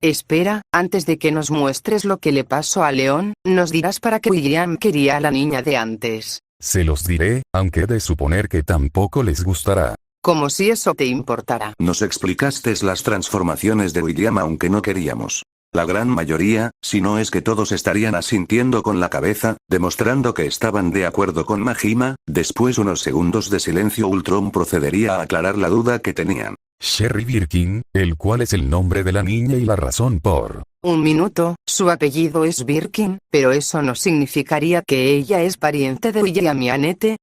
Espera, antes de que nos muestres lo que le pasó a León, nos dirás para qué William quería a la niña de antes. Se los diré, aunque he de suponer que tampoco les gustará. Como si eso te importara. Nos explicaste las transformaciones de William aunque no queríamos. La gran mayoría, si no es que todos estarían asintiendo con la cabeza, demostrando que estaban de acuerdo con Majima. Después unos segundos de silencio, Ultron procedería a aclarar la duda que tenían. Sherry Birkin, el cual es el nombre de la niña y la razón por... Un minuto, su apellido es Birkin, pero eso no significaría que ella es pariente de William y Annette.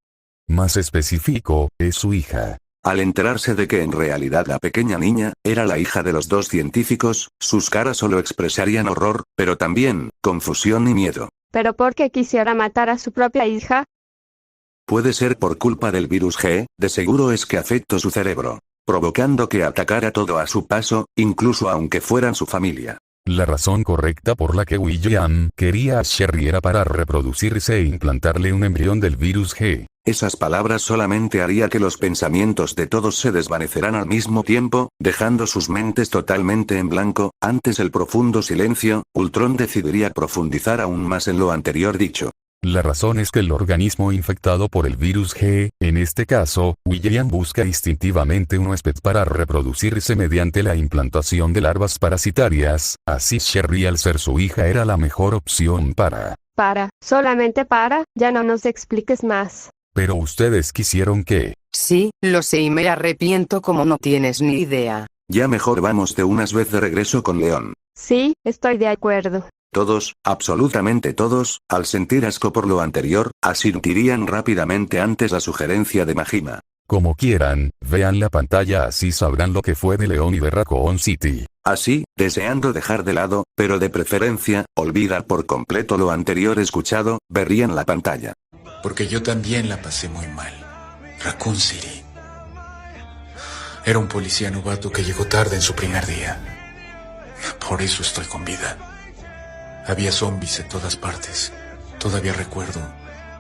Más específico, es su hija. Al enterarse de que en realidad la pequeña niña era la hija de los dos científicos, sus caras solo expresarían horror, pero también confusión y miedo. ¿Pero por qué quisiera matar a su propia hija? Puede ser por culpa del virus G, de seguro es que afectó su cerebro, provocando que atacara todo a su paso, incluso aunque fueran su familia. La razón correcta por la que William quería a Sherry era para reproducirse e implantarle un embrión del virus G. Esas palabras solamente haría que los pensamientos de todos se desvaneceran al mismo tiempo, dejando sus mentes totalmente en blanco. Antes el profundo silencio, Ultron decidiría profundizar aún más en lo anterior dicho. La razón es que el organismo infectado por el virus G, en este caso, William busca instintivamente un huésped para reproducirse mediante la implantación de larvas parasitarias, así Sherry al ser su hija era la mejor opción para... Solamente para, ya no nos expliques más. Pero ustedes quisieron que... Sí, lo sé y me arrepiento como no tienes ni idea. Ya mejor vamos de unas vez de regreso con León. Sí, estoy de acuerdo. Todos, absolutamente todos, al sentir asco por lo anterior, asentirían rápidamente antes la sugerencia de Majima. Como quieran, vean la pantalla así sabrán lo que fue de León y de Raccoon City. Así, deseando dejar de lado, pero de preferencia, olvidar por completo lo anterior escuchado, verían la pantalla. Porque yo también la pasé muy mal. Raccoon City. Era un policía novato que llegó tarde en su primer día. Por eso estoy con vida. Había zombies en todas partes. Todavía recuerdo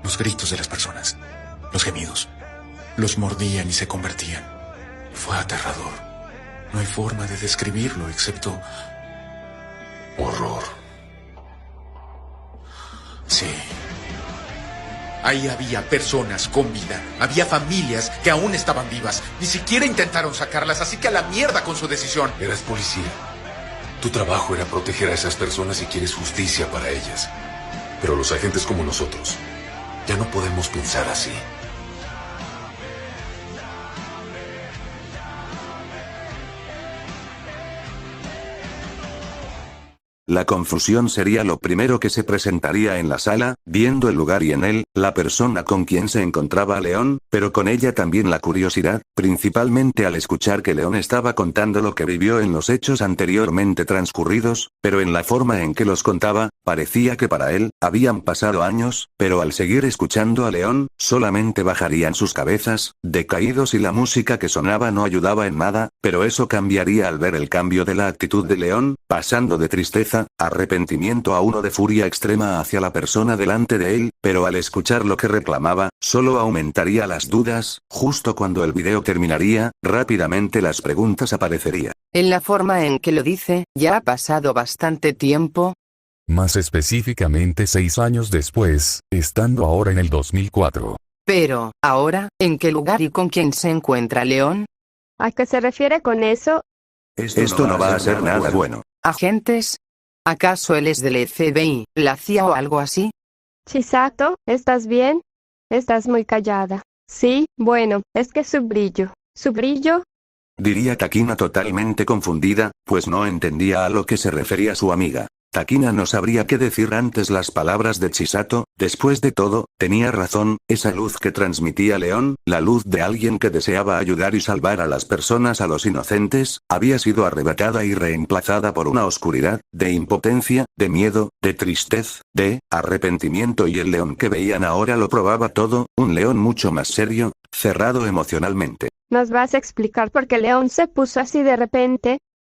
los gritos de las personas, los gemidos. Los mordían y se convertían. Fue aterrador. No hay forma de describirlo excepto horror. Sí. Ahí había personas con vida. Había familias que aún estaban vivas. Ni siquiera intentaron sacarlas, así que a la mierda con su decisión. Eras policía. Tu trabajo era proteger a esas personas y quieres justicia para ellas. Pero los agentes como nosotros, ya no podemos pensar así. La confusión sería lo primero que se presentaría en la sala, viendo el lugar y en él, la persona con quien se encontraba León, pero con ella también la curiosidad, principalmente al escuchar que León estaba contando lo que vivió en los hechos anteriormente transcurridos, pero en la forma en que los contaba, parecía que para él, habían pasado años, pero al seguir escuchando a León, solamente bajarían sus cabezas, decaídos y la música que sonaba no ayudaba en nada, pero eso cambiaría al ver el cambio de la actitud de León, pasando de tristeza, arrepentimiento a uno de furia extrema hacia la persona delante de él, pero al escuchar lo que reclamaba, solo aumentaría las dudas. Justo cuando el video terminaría, rápidamente las preguntas aparecerían. En la forma en que lo dice, ya ha pasado bastante tiempo. Más específicamente 6 años después, estando ahora en el 2004. Pero, ahora, ¿en qué lugar y con quién se encuentra León? ¿A qué se refiere con eso? Esto no va a ser nada bueno. ¿Agentes? ¿Acaso él es del FBI, la CIA o algo así? Chisato, ¿estás bien? Estás muy callada. Sí, bueno, es que su brillo. ¿Su brillo? Diría Takina totalmente confundida, pues no entendía a lo que se refería su amiga. Takina no sabría qué decir antes las palabras de Chisato. Después de todo, tenía razón, esa luz que transmitía León, la luz de alguien que deseaba ayudar y salvar a las personas, a los inocentes, había sido arrebatada y reemplazada por una oscuridad, de impotencia, de miedo, de tristeza, de arrepentimiento, y el León que veían ahora lo probaba todo, un León mucho más serio, cerrado emocionalmente. ¿Nos vas a explicar por qué León se puso así de repente?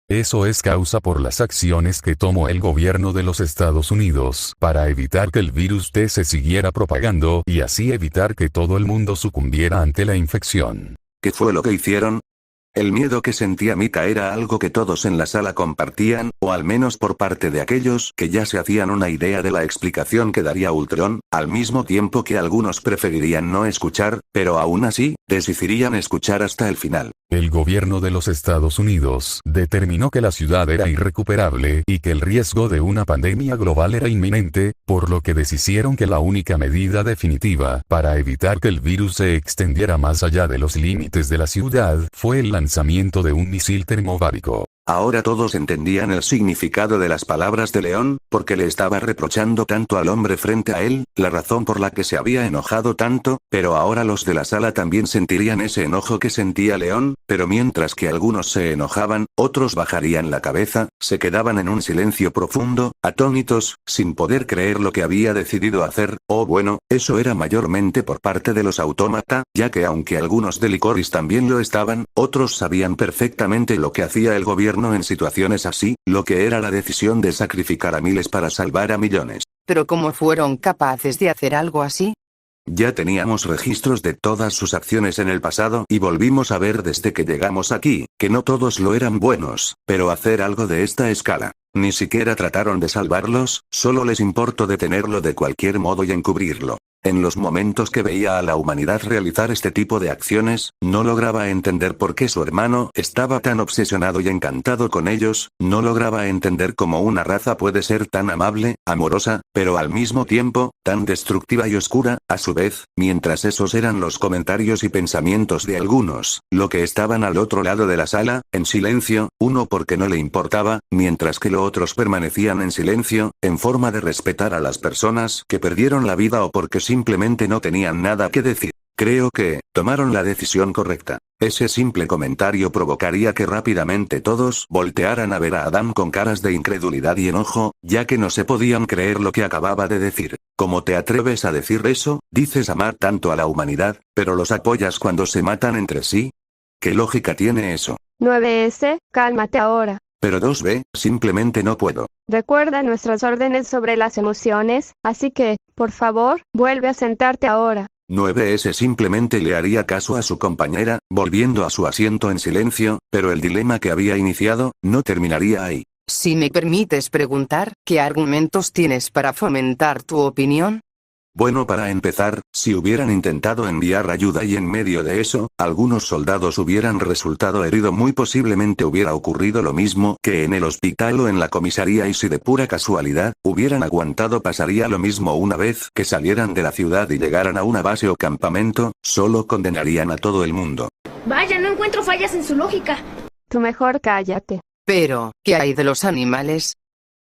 Eso es causa por las acciones que tomó el gobierno de los Estados Unidos para evitar que el virus T se siguiera propagando y así evitar que todo el mundo sucumbiera ante la infección. ¿Qué fue lo que hicieron? El miedo que sentía Mika era algo que todos en la sala compartían, o al menos por parte de aquellos que ya se hacían una idea de la explicación que daría Ultron, al mismo tiempo que algunos preferirían no escuchar, pero aún así, decidirían escuchar hasta el final. El gobierno de los Estados Unidos determinó que la ciudad era irrecuperable y que el riesgo de una pandemia global era inminente, por lo que decidieron que la única medida definitiva para evitar que el virus se extendiera más allá de los límites de la ciudad fue el lanzamiento de un misil termobárico. Ahora todos entendían el significado de las palabras de León, porque le estaba reprochando tanto al hombre frente a él, la razón por la que se había enojado tanto, pero ahora los de la sala también sentirían ese enojo que sentía León, pero mientras que algunos se enojaban, otros bajarían la cabeza, se quedaban en un silencio profundo, atónitos, sin poder creer lo que había decidido hacer, o bueno, eso era mayormente por parte de los autómata, ya que aunque algunos de Licorice también lo estaban, otros sabían perfectamente lo que hacía el gobierno en situaciones así, lo que era la decisión de sacrificar a miles para salvar a millones. Pero ¿cómo fueron capaces de hacer algo así? Ya teníamos registros de todas sus acciones en el pasado y volvimos a ver desde que llegamos aquí, que no todos lo eran buenos, pero hacer algo de esta escala. Ni siquiera trataron de salvarlos, solo les importó detenerlo de cualquier modo y encubrirlo. En los momentos que veía a la humanidad realizar este tipo de acciones, no lograba entender por qué su hermano estaba tan obsesionado y encantado con ellos, no lograba entender cómo una raza puede ser tan amable, amorosa, pero al mismo tiempo, tan destructiva y oscura, a su vez, mientras esos eran los comentarios y pensamientos de algunos, lo que estaban al otro lado de la sala, en silencio, uno porque no le importaba, mientras que los otros permanecían en silencio, en forma de respetar a las personas que perdieron la vida o porque simplemente no tenían nada que decir. Creo que tomaron la decisión correcta. Ese simple comentario provocaría que rápidamente todos voltearan a ver a Adam con caras de incredulidad y enojo, ya que no se podían creer lo que acababa de decir. ¿Cómo te atreves a decir eso? Dices amar tanto a la humanidad, pero los apoyas cuando se matan entre sí. ¿Qué lógica tiene eso? 9S, cálmate ahora. Pero 2B, simplemente no puedo. Recuerda nuestras órdenes sobre las emociones, así que, por favor, vuelve a sentarte ahora. 9S simplemente le haría caso a su compañera, volviendo a su asiento en silencio, pero el dilema que había iniciado, no terminaría ahí. Si me permites preguntar, ¿qué argumentos tienes para fomentar tu opinión? Bueno, para empezar, si hubieran intentado enviar ayuda y en medio de eso, algunos soldados hubieran resultado heridos, muy posiblemente hubiera ocurrido lo mismo que en el hospital o en la comisaría, y si de pura casualidad, hubieran aguantado, pasaría lo mismo una vez que salieran de la ciudad y llegaran a una base o campamento, solo condenarían a todo el mundo. Vaya, no encuentro fallas en su lógica. Tú mejor cállate. Pero, ¿qué hay de los animales?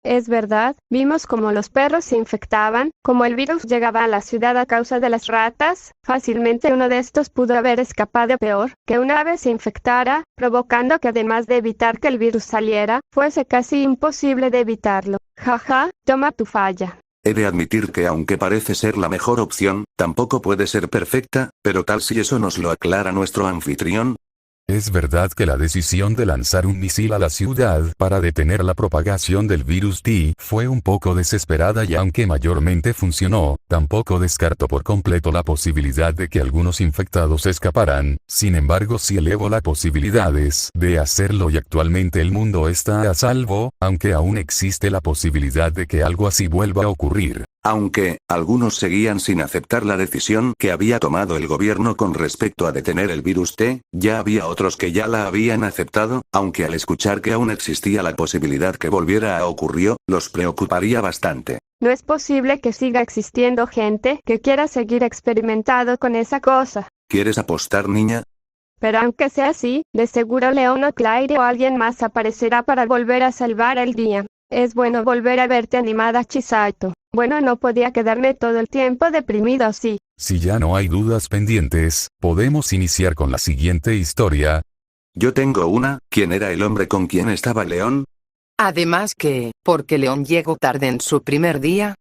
Es verdad, vimos cómo los perros se infectaban, cómo el virus llegaba a la ciudad a causa de las ratas. Fácilmente uno de estos pudo haber escapado, peor, que un ave se infectara, provocando que además de evitar que el virus saliera, fuese casi imposible de evitarlo. Jaja, toma tu falla. He de admitir que aunque parece ser la mejor opción, tampoco puede ser perfecta, pero tal si eso nos lo aclara nuestro anfitrión. Es verdad que la decisión de lanzar un misil a la ciudad para detener la propagación del virus T fue un poco desesperada, y aunque mayormente funcionó, tampoco descarto por completo la posibilidad de que algunos infectados escaparan. Sin embargo, sí elevo las posibilidades de hacerlo, y actualmente el mundo está a salvo, aunque aún existe la posibilidad de que algo así vuelva a ocurrir. Aunque, algunos seguían sin aceptar la decisión que había tomado el gobierno con respecto a detener el virus T, ya había otros que ya la habían aceptado, aunque al escuchar que aún existía la posibilidad que volviera a ocurrir, los preocuparía bastante. No es posible que siga existiendo gente que quiera seguir experimentando con esa cosa. ¿Quieres apostar, niña? Pero aunque sea así, de seguro León o Claire o alguien más aparecerá para volver a salvar el día. Es bueno volver a verte animada, Chisato. Bueno, no podía quedarme todo el tiempo deprimido así. Si ya no hay dudas pendientes, podemos iniciar con la siguiente historia. Yo tengo una. ¿Quién era el hombre con quien estaba León? Además que, porque León llegó tarde en su primer día.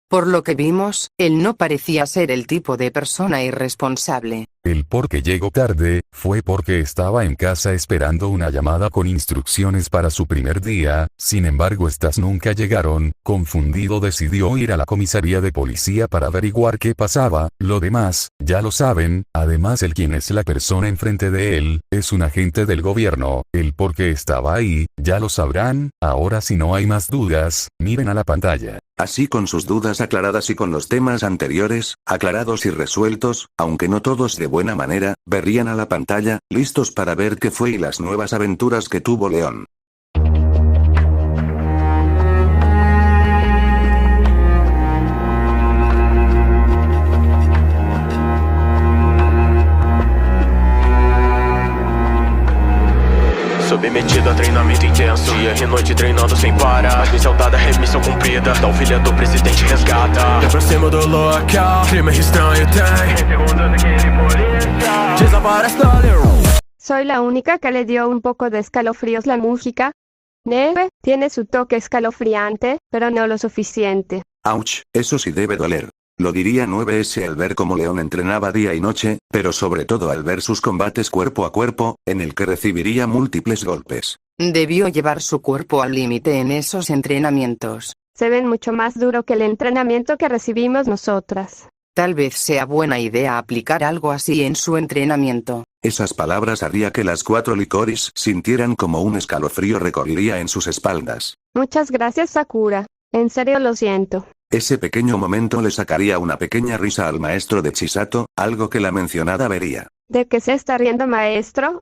Por lo que vimos, él no parecía ser el tipo de persona irresponsable. El por qué llegó tarde, fue porque estaba en casa esperando una llamada con instrucciones para su primer día, sin embargo estas nunca llegaron. Confundido decidió ir a la comisaría de policía para averiguar qué pasaba. Lo demás, ya lo saben. Además el quien es la persona enfrente de él, es un agente del gobierno. El por qué estaba ahí, ya lo sabrán. Ahora si no hay más dudas, miren a la pantalla. Así con sus dudas aclaradas y con los temas anteriores, aclarados y resueltos, aunque no todos de buena manera, verían a la pantalla, listos para ver qué fue y las nuevas aventuras que tuvo León. Submetido a treinamento intenso, dia e noite treinando sem parar. Mas missão dada, remissão cumprida. Da filha do presidente resgata. Me aproximo do local, crime estranho tem. Segundos daquele polícia. Desaparece dali. ¿Soy la única que le dio un poco de escalofríos la música? Neve tiene su toque escalofriante, pero no lo suficiente. Ouch, eso sí debe doler. Lo diría 9S al ver cómo León entrenaba día y noche, pero sobre todo al ver sus combates cuerpo a cuerpo, en el que recibiría múltiples golpes. Debió llevar su cuerpo al límite en esos entrenamientos. Se ven mucho más duro que el entrenamiento que recibimos nosotras. Tal vez sea buena idea aplicar algo así en su entrenamiento. Esas palabras haría que las 4 licores sintieran como un escalofrío recorrería en sus espaldas. Muchas gracias, Sakura. En serio lo siento. Ese pequeño momento le sacaría una pequeña risa al maestro de Chisato, algo que la mencionada vería. ¿De qué se está riendo, maestro?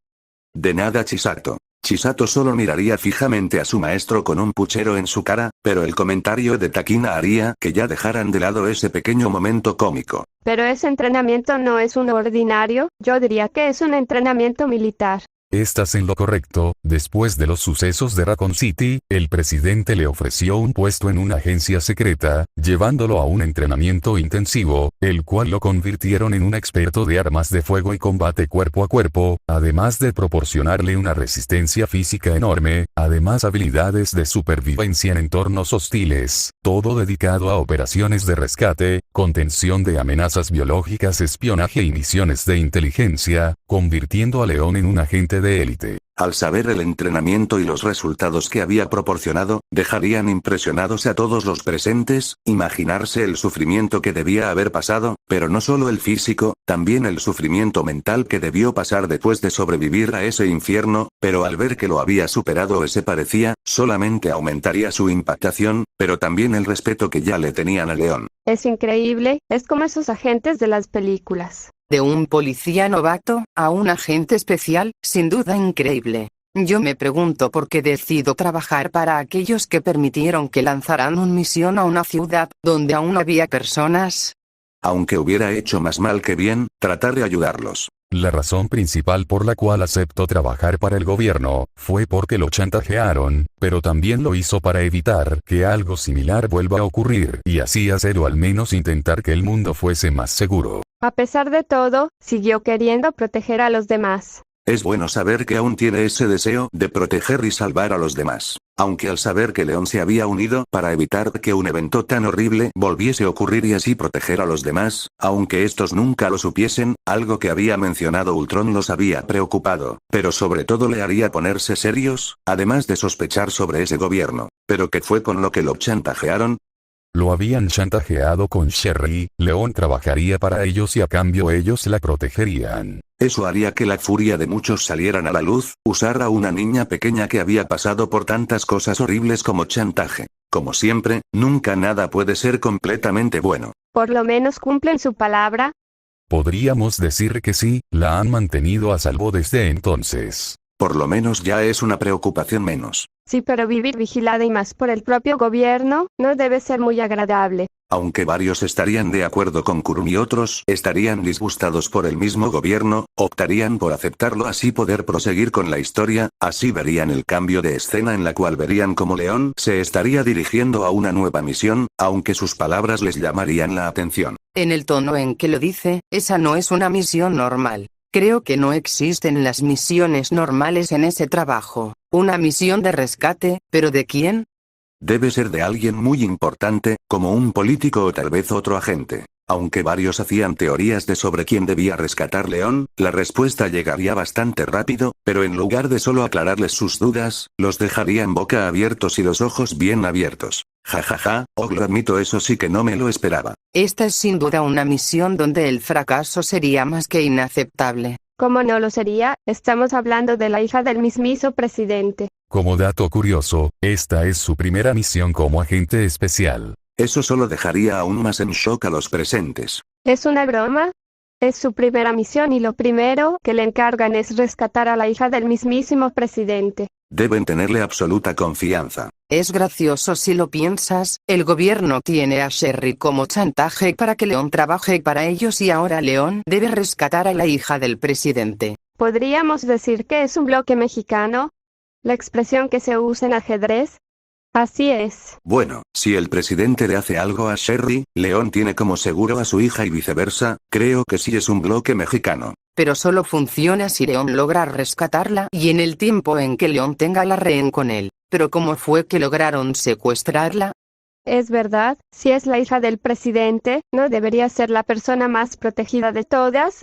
De nada, Chisato. Chisato solo miraría fijamente a su maestro con un puchero en su cara, pero el comentario de Takina haría que ya dejaran de lado ese pequeño momento cómico. Pero ese entrenamiento no es uno ordinario, yo diría que es un entrenamiento militar. Estás en lo correcto. Después de los sucesos de Raccoon City, el presidente le ofreció un puesto en una agencia secreta, llevándolo a un entrenamiento intensivo, el cual lo convirtieron en un experto de armas de fuego y combate cuerpo a cuerpo, además de proporcionarle una resistencia física enorme, además habilidades de supervivencia en entornos hostiles, todo dedicado a operaciones de rescate, contención de amenazas biológicas, espionaje y misiones de inteligencia, convirtiendo a León en un agente de élite. Al saber el entrenamiento y los resultados que había proporcionado, dejarían impresionados a todos los presentes. Imaginarse el sufrimiento que debía haber pasado, pero no solo el físico, también el sufrimiento mental que debió pasar después de sobrevivir a ese infierno, pero al ver que lo había superado ese parecía, solamente aumentaría su impactación, pero también el respeto que ya le tenían a León. Es increíble, es como esos agentes de las películas. De un policía novato, a un agente especial, sin duda increíble. Yo me pregunto por qué decido trabajar para aquellos que permitieron que lanzaran una misión a una ciudad, donde aún había personas. Aunque hubiera hecho más mal que bien, tratar de ayudarlos. La razón principal por la cual aceptó trabajar para el gobierno, fue porque lo chantajearon, pero también lo hizo para evitar que algo similar vuelva a ocurrir y así hacer o al menos intentar que el mundo fuese más seguro. A pesar de todo, siguió queriendo proteger a los demás. Es bueno saber que aún tiene ese deseo de proteger y salvar a los demás. Aunque al saber que León se había unido para evitar que un evento tan horrible volviese a ocurrir y así proteger a los demás, aunque estos nunca lo supiesen, algo que había mencionado Ultron los había preocupado, pero sobre todo le haría ponerse serios, además de sospechar sobre ese gobierno. ¿Pero qué fue con lo que lo chantajearon? Lo habían chantajeado con Sherry, León trabajaría para ellos y a cambio ellos la protegerían. Eso haría que la furia de muchos salieran a la luz, usar a una niña pequeña que había pasado por tantas cosas horribles como chantaje. Como siempre, nunca nada puede ser completamente bueno. Por lo menos cumplen su palabra. Podríamos decir que sí, la han mantenido a salvo desde entonces. Por lo menos ya es una preocupación menos. Sí, pero vivir vigilada y más por el propio gobierno, no debe ser muy agradable. Aunque varios estarían de acuerdo con Kurumi y otros estarían disgustados por el mismo gobierno, optarían por aceptarlo así poder proseguir con la historia, así verían el cambio de escena en la cual verían como León se estaría dirigiendo a una nueva misión, aunque sus palabras les llamarían la atención. En el tono en que lo dice, esa no es una misión normal. Creo que no existen las misiones normales en ese trabajo. Una misión de rescate, ¿pero de quién? Debe ser de alguien muy importante, como un político o tal vez otro agente. Aunque varios hacían teorías de sobre quién debía rescatar León, la respuesta llegaría bastante rápido, pero en lugar de solo aclararles sus dudas, los dejaría en boca abiertos y los ojos bien abiertos. Jajaja, lo admito, eso sí que no me lo esperaba. Esta es sin duda una misión donde el fracaso sería más que inaceptable. ¿Cómo no lo sería? Estamos hablando de la hija del mismísimo presidente. Como dato curioso, esta es su primera misión como agente especial. Eso solo dejaría aún más en shock a los presentes. ¿Es una broma? Es su primera misión y lo primero que le encargan es rescatar a la hija del mismísimo presidente. Deben tenerle absoluta confianza. Es gracioso si lo piensas, el gobierno tiene a Sherry como chantaje para que León trabaje para ellos y ahora León debe rescatar a la hija del presidente. ¿Podríamos decir que es un bloque mexicano? ¿La expresión que se usa en ajedrez? Así es. Bueno, si el presidente le hace algo a Sherry, León tiene como seguro a su hija y viceversa, creo que sí es un bloque mexicano. Pero solo funciona si León logra rescatarla y en el tiempo en que León tenga la rehén con él. Pero ¿cómo fue que lograron secuestrarla? Es verdad, si es la hija del presidente, ¿no debería ser la persona más protegida de todas?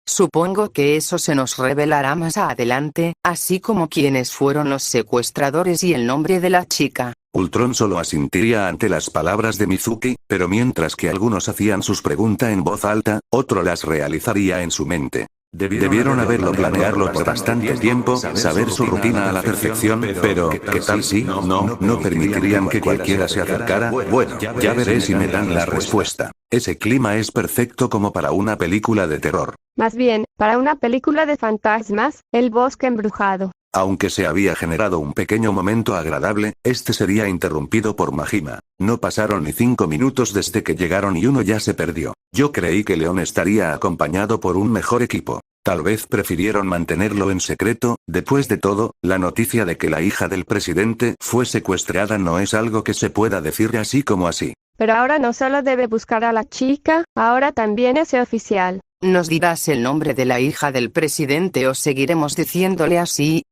Supongo que eso se nos revelará más adelante, así como quiénes fueron los secuestradores y el nombre de la chica. Ultron solo asintiría ante las palabras de Mizuki, pero mientras que algunos hacían sus preguntas en voz alta, otro las realizaría en su mente. Debieron haberlo planearlo por bastante tiempo, saber su rutina a la perfección, pero ¿qué tal si no permitirían que cualquiera se acercara? Bueno, ya veré si me dan la respuesta. Ese clima es perfecto como para una película de terror. Más bien, para una película de fantasmas, El bosque embrujado. Aunque se había generado un pequeño momento agradable, este sería interrumpido por Majima. No pasaron ni 5 minutos desde que llegaron y uno ya se perdió. Yo creí que León estaría acompañado por un mejor equipo. Tal vez prefirieron mantenerlo en secreto. Después de todo, la noticia de que la hija del presidente fue secuestrada no es algo que se pueda decir así como así. Pero ahora no solo debe buscar a la chica, ahora también ese oficial. ¿Nos dirás el nombre de la hija del presidente o seguiremos diciéndole así?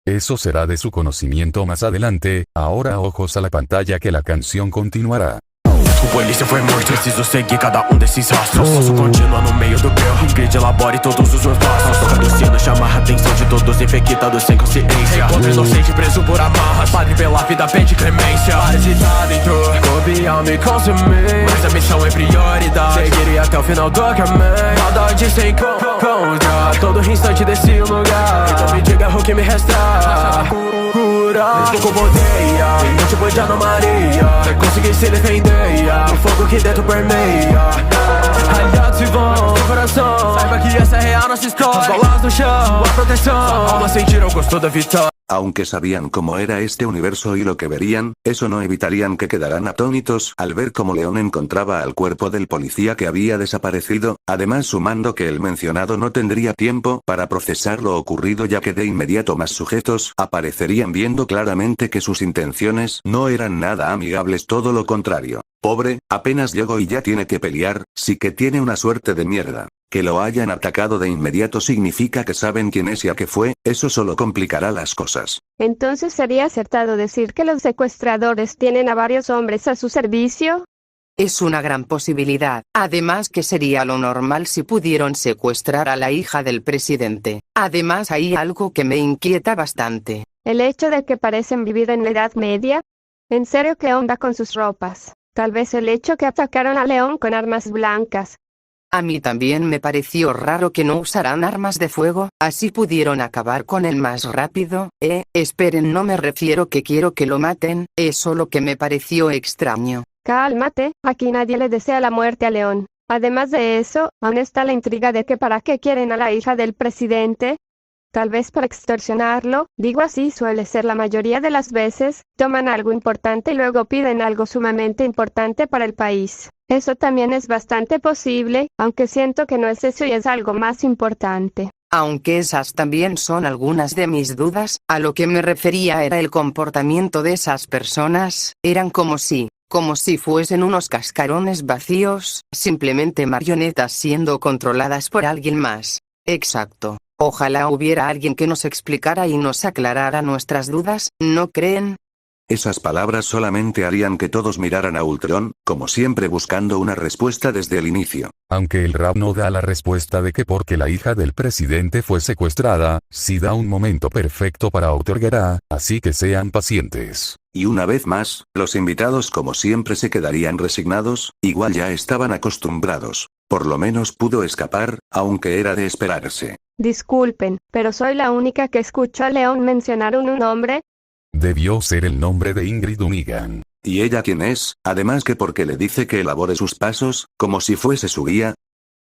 Eso será de su conocimiento más adelante, ahora ojos a la pantalla que la canción continuará. O polícia foi morto, preciso seguir cada desses rastros. Posso continuar no meio do breu, grid elabore todos os meus passos. Toca do sino, chamar a atenção de todos infectados sem consciência. Encontro inocente preso por amarras, padre pela vida pede clemência. Parasitado entrou, copiar me consumir, mas a missão é prioridade. Seguirei até o final do caminho, maldade sem contra todo instante desse lugar. Então me diga o que me resta. Mesmo como odeia, não te banjar na Maria. Vai conseguir se defender, o fogo que dentro permeia. Aliados se vão, seu coração, saiba que essa é real nossa história. As balas no chão, a proteção, sua alma sentir o gosto da vitória. Aunque sabían cómo era este universo y lo que verían, eso no evitarían que quedaran atónitos al ver cómo León encontraba al cuerpo del policía que había desaparecido, además sumando que el mencionado no tendría tiempo para procesar lo ocurrido ya que de inmediato más sujetos aparecerían viendo claramente que sus intenciones no eran nada amigables, todo lo contrario. Pobre, apenas llegó y ya tiene que pelear, sí que tiene una suerte de mierda. Que lo hayan atacado de inmediato significa que saben quién es y a qué fue, eso solo complicará las cosas. Entonces sería acertado decir que los secuestradores tienen a varios hombres a su servicio. Es una gran posibilidad, además que sería lo normal si pudieron secuestrar a la hija del presidente. Además hay algo que me inquieta bastante. El hecho de que parecen vivir en la Edad Media. ¿En serio qué onda con sus ropas? Tal vez el hecho que atacaron a León con armas blancas. A mí también me pareció raro que no usaran armas de fuego, así pudieron acabar con él más rápido. Esperen, no me refiero que quiero que lo maten, es solo que me pareció extraño. Cálmate, aquí nadie le desea la muerte a León. Además de eso, aún está la intriga de que para qué quieren a la hija del presidente. Tal vez para extorsionarlo, digo así suele ser la mayoría de las veces, toman algo importante y luego piden algo sumamente importante para el país. Eso también es bastante posible, aunque siento que no es eso y es algo más importante. Aunque esas también son algunas de mis dudas, a lo que me refería era el comportamiento de esas personas, eran como si fuesen unos cascarones vacíos, simplemente marionetas siendo controladas por alguien más. Exacto. Ojalá hubiera alguien que nos explicara y nos aclarara nuestras dudas, ¿no creen? Esas palabras solamente harían que todos miraran a Ultron, como siempre buscando una respuesta desde el inicio. Aunque el rap no da la respuesta de que porque la hija del presidente fue secuestrada, sí da un momento perfecto para otorgar, así que sean pacientes. Y una vez más, los invitados como siempre se quedarían resignados, igual ya estaban acostumbrados. Por lo menos pudo escapar, aunque era de esperarse. Disculpen, pero soy la única que escuchó a León mencionar un nombre. Debió ser el nombre de Ingrid Unigan. ¿Y ella quién es? Además que porque le dice que elabore sus pasos, como si fuese su guía.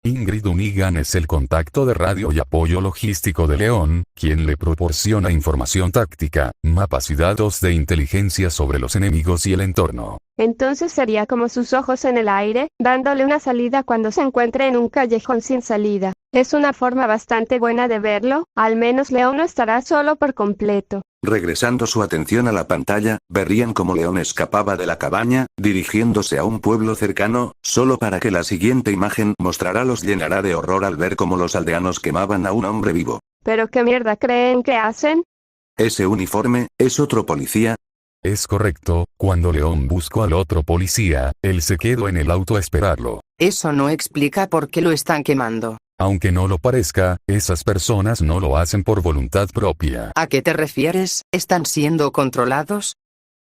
Ingrid Unigan es el contacto de radio y apoyo logístico de León, quien le proporciona información táctica, mapas y datos de inteligencia sobre los enemigos y el entorno. Entonces sería como sus ojos en el aire, dándole una salida cuando se encuentre en un callejón sin salida. Es una forma bastante buena de verlo, al menos León no estará solo por completo. Regresando su atención a la pantalla, verían cómo León escapaba de la cabaña, dirigiéndose a un pueblo cercano, solo para que la siguiente imagen los llenará de horror al ver cómo los aldeanos quemaban a un hombre vivo. ¿Pero qué mierda creen que hacen? Ese uniforme, ¿es otro policía? Es correcto, cuando León buscó al otro policía, él se quedó en el auto a esperarlo. Eso no explica por qué lo están quemando. Aunque no lo parezca, esas personas no lo hacen por voluntad propia. ¿A qué te refieres? ¿Están siendo controlados?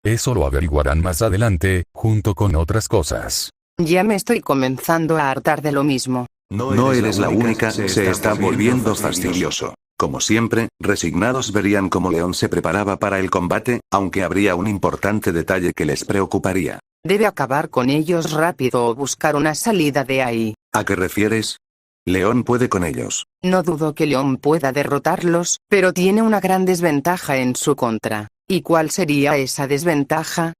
Eso lo averiguarán más adelante, junto con otras cosas. Ya me estoy comenzando a hartar de lo mismo. No eres la única, se está volviendo fastidioso. Como siempre, resignados verían cómo León se preparaba para el combate, aunque habría un importante detalle que les preocuparía. Debe acabar con ellos rápido o buscar una salida de ahí. ¿A qué refieres? León puede con ellos. No dudo que León pueda derrotarlos, pero tiene una gran desventaja en su contra. ¿Y cuál sería esa desventaja?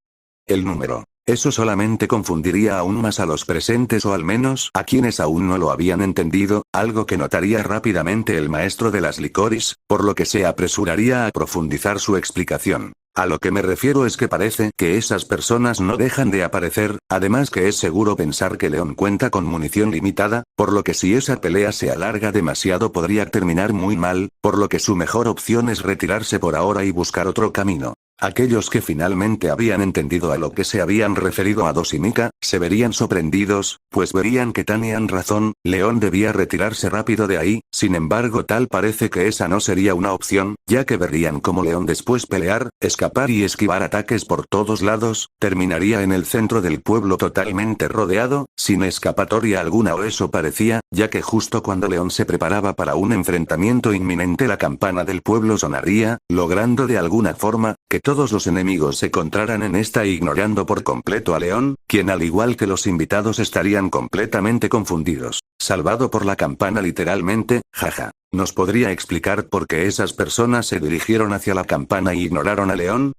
El número. Eso solamente confundiría aún más a los presentes o al menos a quienes aún no lo habían entendido, algo que notaría rápidamente el maestro de las licores, por lo que se apresuraría a profundizar su explicación. A lo que me refiero es que parece que esas personas no dejan de aparecer, además que es seguro pensar que León cuenta con munición limitada, por lo que si esa pelea se alarga demasiado podría terminar muy mal, por lo que su mejor opción es retirarse por ahora y buscar otro camino. Aquellos que finalmente habían entendido a lo que se habían referido a Dos y Mika, se verían sorprendidos, pues verían que tenían razón, León debía retirarse rápido de ahí, sin embargo tal parece que esa no sería una opción, ya que verían como León después pelear, escapar y esquivar ataques por todos lados, terminaría en el centro del pueblo totalmente rodeado, sin escapatoria alguna o eso parecía, ya que justo cuando León se preparaba para un enfrentamiento inminente la campana del pueblo sonaría, logrando de alguna forma, que todos los enemigos se encontraran en esta ignorando por completo a León, quien al igual que los invitados estarían completamente confundidos. Salvado por la campana literalmente, jaja. ¿Nos podría explicar por qué esas personas se dirigieron hacia la campana y ignoraron a León?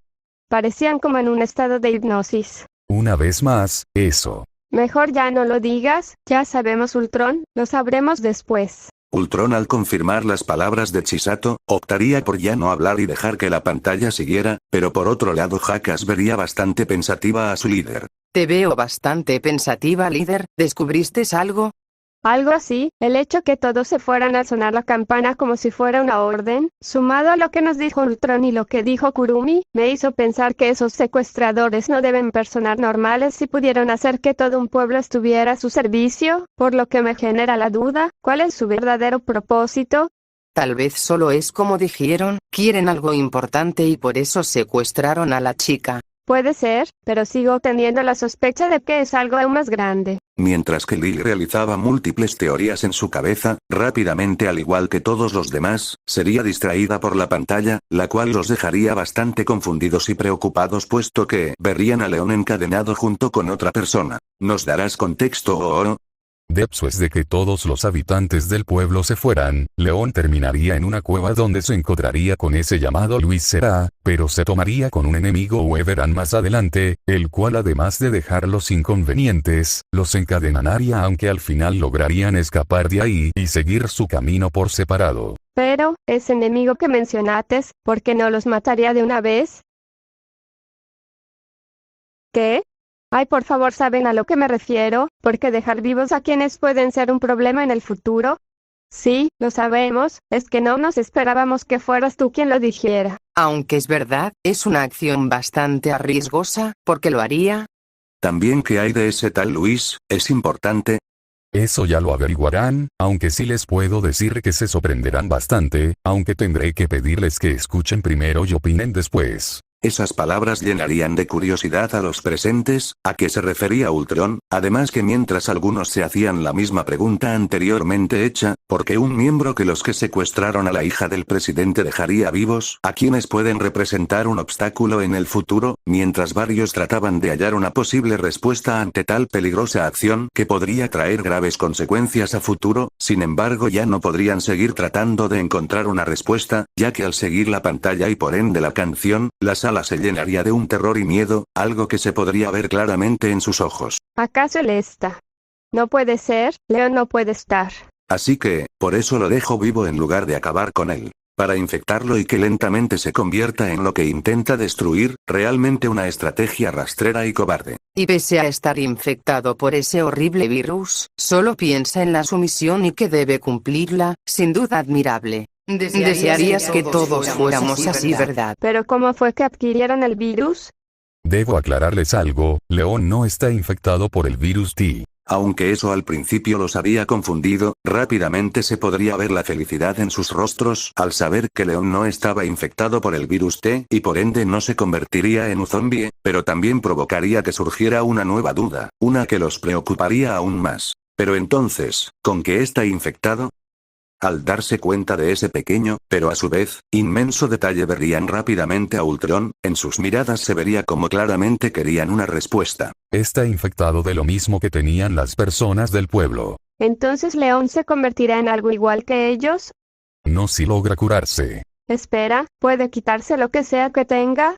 Parecían como en un estado de hipnosis. Una vez más, eso. Mejor ya no lo digas, ya sabemos Ultron, lo sabremos después. Ultron al confirmar las palabras de Chisato, optaría por ya no hablar y dejar que la pantalla siguiera, pero por otro lado Jackas vería bastante pensativa a su líder. Te veo bastante pensativa, líder. ¿Descubriste algo? Algo así, el hecho que todos se fueran a sonar la campana como si fuera una orden, sumado a lo que nos dijo Ultron y lo que dijo Kurumi, me hizo pensar que esos secuestradores no deben personas normales si pudieron hacer que todo un pueblo estuviera a su servicio, por lo que me genera la duda, ¿cuál es su verdadero propósito? Tal vez solo es como dijeron, quieren algo importante y por eso secuestraron a la chica. Puede ser, pero sigo teniendo la sospecha de que es algo aún más grande. Mientras que Lily realizaba múltiples teorías en su cabeza, rápidamente al igual que todos los demás, sería distraída por la pantalla, la cual los dejaría bastante confundidos y preocupados puesto que verían a León encadenado junto con otra persona. ¿Nos darás contexto o...? Después de que todos los habitantes del pueblo se fueran, León terminaría en una cueva donde se encontraría con ese llamado Luis Será, pero se tomaría con un enemigo o verán más adelante, el cual además de dejarlos inconvenientes, los encadenaría aunque al final lograrían escapar de ahí y seguir su camino por separado. Pero, ese enemigo que mencionaste, ¿por qué no los mataría de una vez? ¿Qué? Ay, por favor, ¿saben a lo que me refiero? Porque dejar vivos a quienes pueden ser un problema en el futuro. Sí, lo sabemos, es que no nos esperábamos que fueras tú quien lo dijera. Aunque es verdad, es una acción bastante arriesgosa, ¿por qué lo haría? También que hay de ese tal Luis, es importante. Eso ya lo averiguarán, aunque sí les puedo decir que se sorprenderán bastante, aunque tendré que pedirles que escuchen primero y opinen después. Esas palabras llenarían de curiosidad a los presentes, ¿a qué se refería Ultron? Además que mientras algunos se hacían la misma pregunta anteriormente hecha, ¿por qué un miembro que los que secuestraron a la hija del presidente dejaría vivos a quienes pueden representar un obstáculo en el futuro? Mientras varios trataban de hallar una posible respuesta ante tal peligrosa acción que podría traer graves consecuencias a futuro, sin embargo ya no podrían seguir tratando de encontrar una respuesta, ya que al seguir la pantalla y por ende la canción, la sala se llenaría de un terror y miedo, algo que se podría ver claramente en sus ojos. ¿Acaso él está? No puede ser, León no puede estar. Así que, por eso lo dejo vivo en lugar de acabar con él. Para infectarlo y que lentamente se convierta en lo que intenta destruir, realmente una estrategia rastrera y cobarde. Y pese a estar infectado por ese horrible virus, solo piensa en la sumisión y que debe cumplirla, sin duda admirable. Desearías que todos fuéramos así, ¿verdad? ¿Pero cómo fue que adquirieron el virus? Debo aclararles algo, León no está infectado por el virus T. Aunque eso al principio los había confundido, rápidamente se podría ver la felicidad en sus rostros al saber que León no estaba infectado por el virus T y por ende no se convertiría en un zombie, pero también provocaría que surgiera una nueva duda, una que los preocuparía aún más. Pero entonces, ¿con qué está infectado? Al darse cuenta de ese pequeño, pero a su vez, inmenso detalle verían rápidamente a Ultron, en sus miradas se vería como claramente querían una respuesta. Está infectado de lo mismo que tenían las personas del pueblo. ¿Entonces León se convertirá en algo igual que ellos? No si logra curarse. Espera, ¿puede quitarse lo que sea que tenga?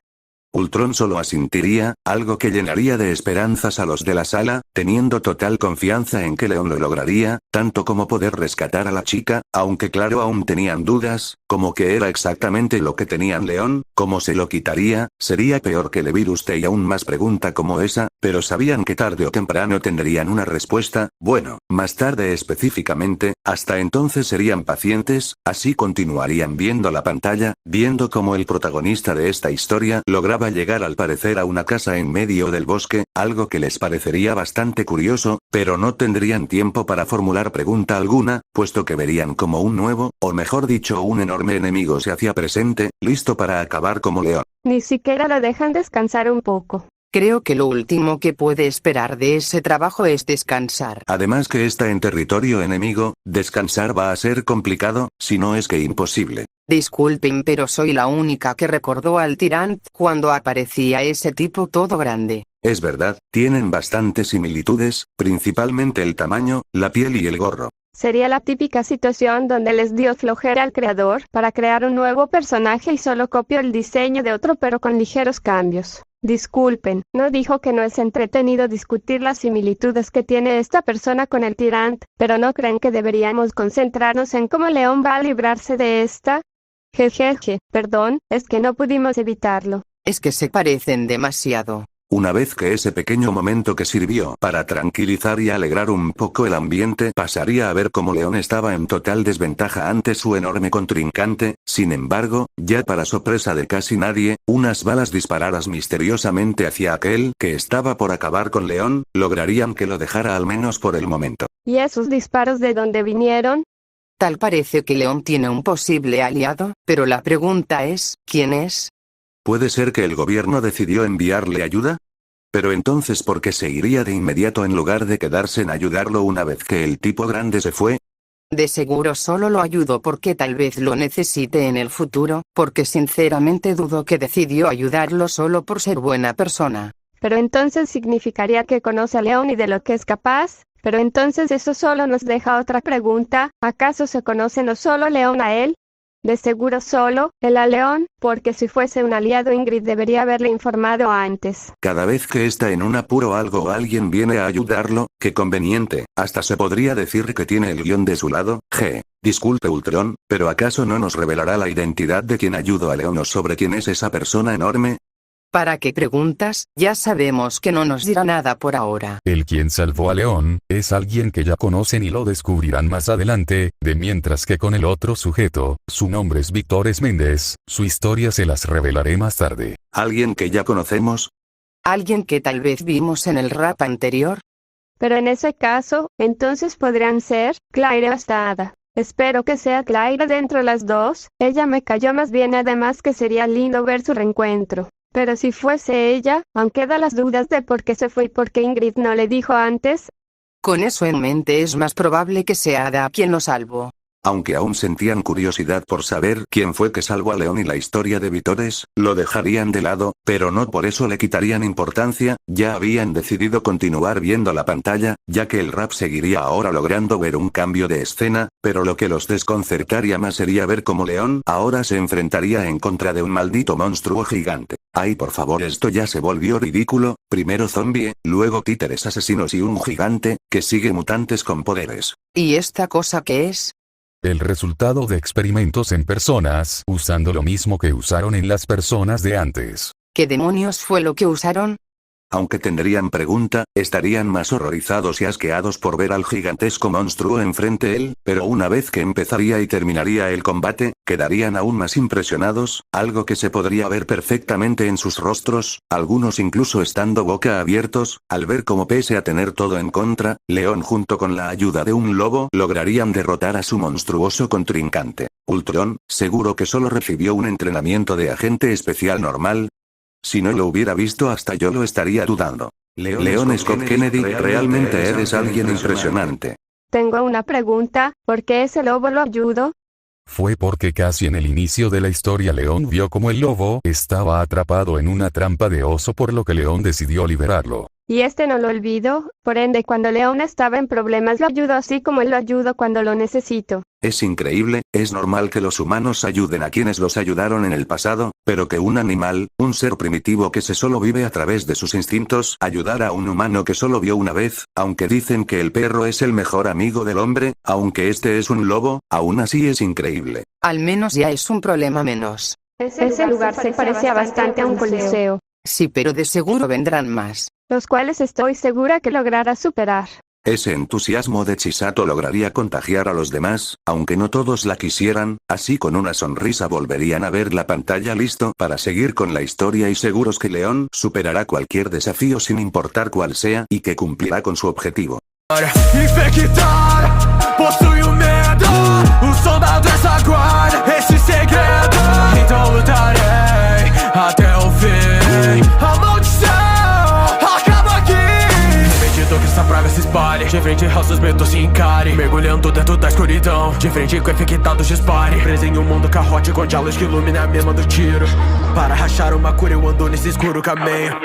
Ultron solo asintiría, algo que llenaría de esperanzas a los de la sala, teniendo total confianza en que León lo lograría, tanto como poder rescatar a la chica, aunque claro aún tenían dudas, como que era exactamente lo que tenían León, cómo se lo quitaría, sería peor que el virus T y aún más pregunta como esa, pero sabían que tarde o temprano tendrían una respuesta, bueno, más tarde específicamente, hasta entonces serían pacientes, así continuarían viendo la pantalla, viendo cómo el protagonista de esta historia lograba llegar al parecer a una casa en medio del bosque, algo que les parecería bastante curioso, pero no tendrían tiempo para formular pregunta alguna, puesto que verían como un nuevo, o mejor dicho un enorme enemigo se hacía presente, listo para acabar como León. Ni siquiera lo dejan descansar un poco. Creo que lo último que puede esperar de ese trabajo es descansar. Además que está en territorio enemigo, descansar va a ser complicado, si no es que imposible. Disculpen, pero soy la única que recordó al Tyrant cuando aparecía ese tipo todo grande. Es verdad, tienen bastantes similitudes, principalmente el tamaño, la piel y el gorro. Sería la típica situación donde les dio flojera al creador para crear un nuevo personaje y solo copió el diseño de otro pero con ligeros cambios. Disculpen, no dijo que no es entretenido discutir las similitudes que tiene esta persona con el Tyrant, pero ¿no creen que deberíamos concentrarnos en cómo León va a librarse de esta? Jejeje, perdón, es que no pudimos evitarlo. Es que se parecen demasiado. Una vez que ese pequeño momento que sirvió para tranquilizar y alegrar un poco el ambiente pasaría a ver cómo León estaba en total desventaja ante su enorme contrincante, sin embargo, ya para sorpresa de casi nadie, unas balas disparadas misteriosamente hacia aquel que estaba por acabar con León, lograrían que lo dejara al menos por el momento. ¿Y esos disparos de dónde vinieron? Tal parece que León tiene un posible aliado, pero la pregunta es, ¿quién es? ¿Puede ser que el gobierno decidió enviarle ayuda? Pero entonces ¿por qué se iría de inmediato en lugar de quedarse en ayudarlo una vez que el tipo grande se fue? De seguro solo lo ayudó porque tal vez lo necesite en el futuro, porque sinceramente dudo que decidió ayudarlo solo por ser buena persona. Pero entonces significaría que conoce a León y de lo que es capaz. Pero entonces eso solo nos deja otra pregunta, ¿acaso se conoce no solo León a él? De seguro solo, él a León, porque si fuese un aliado Ingrid debería haberle informado antes. Cada vez que está en un apuro o algo o alguien viene a ayudarlo, qué conveniente, hasta se podría decir que tiene el guión de su lado. Disculpe Ultron, pero ¿acaso no nos revelará la identidad de quien ayudó a León o sobre quién es esa persona enorme? ¿Para qué preguntas? Ya sabemos que no nos dirá nada por ahora. El quien salvó a León, es alguien que ya conocen y lo descubrirán más adelante, de mientras que con el otro sujeto, su nombre es Víctor Méndez, su historia se las revelaré más tarde. ¿Alguien que ya conocemos? ¿Alguien que tal vez vimos en el rap anterior? Pero en ese caso, entonces podrían ser Claire o Ada. Espero que sea Claire dentro de las dos, ella me cayó más bien, además que sería lindo ver su reencuentro. Pero si fuese ella, aún quedan las dudas de por qué se fue y por qué Ingrid no le dijo antes. Con eso en mente es más probable que sea Ada quien lo salvó. Aunque aún sentían curiosidad por saber quién fue que salvó a León y la historia de Vítores, lo dejarían de lado, pero no por eso le quitarían importancia, ya habían decidido continuar viendo la pantalla, ya que el rap seguiría ahora logrando ver un cambio de escena, pero lo que los desconcertaría más sería ver cómo León ahora se enfrentaría en contra de un maldito monstruo gigante. Ay, por favor, esto ya se volvió ridículo, primero zombie, luego títeres asesinos y un gigante, que sigue mutantes con poderes. ¿Y esta cosa qué es? El resultado de experimentos en personas, usando lo mismo que usaron en las personas de antes. ¿Qué demonios fue lo que usaron? Aunque tendrían pregunta, estarían más horrorizados y asqueados por ver al gigantesco monstruo enfrente de él, pero una vez que empezaría y terminaría el combate, quedarían aún más impresionados, algo que se podría ver perfectamente en sus rostros, algunos incluso estando boca abiertos, al ver cómo pese a tener todo en contra, León junto con la ayuda de un lobo lograrían derrotar a su monstruoso contrincante. Ultron, seguro que solo recibió un entrenamiento de agente especial normal. Si no lo hubiera visto hasta yo lo estaría dudando. León Scott Kennedy, realmente eres alguien impresionante. Tengo una pregunta, ¿por qué ese lobo lo ayudó? Fue porque casi en el inicio de la historia León vio como el lobo estaba atrapado en una trampa de oso, por lo que León decidió liberarlo. Y este no lo olvidó, por ende cuando León estaba en problemas lo ayudó así como él lo ayudo cuando lo necesito. Es increíble, es normal que los humanos ayuden a quienes los ayudaron en el pasado, pero que un animal, un ser primitivo que solo vive a través de sus instintos, ayudara a un humano que solo vio una vez, aunque dicen que el perro es el mejor amigo del hombre, aunque este es un lobo, aún así es increíble. Al menos ya es un problema menos. Ese lugar se parecía bastante a un coliseo. Sí, pero de seguro vendrán más. Los cuales estoy segura que logrará superar. Ese entusiasmo de Chisato lograría contagiar a los demás, aunque no todos la quisieran, así con una sonrisa volverían a ver la pantalla listo para seguir con la historia y seguros que León superará cualquier desafío sin importar cuál sea y que cumplirá con su objetivo. Que essa praga se espalhe, de frente aos seus medos se encare, mergulhando dentro da escuridão, de frente com infectados dispare, preso em um mundo caótico onde a luz que ilumina a mesma do tiro, para rachar uma cura eu ando nesse escuro caminho.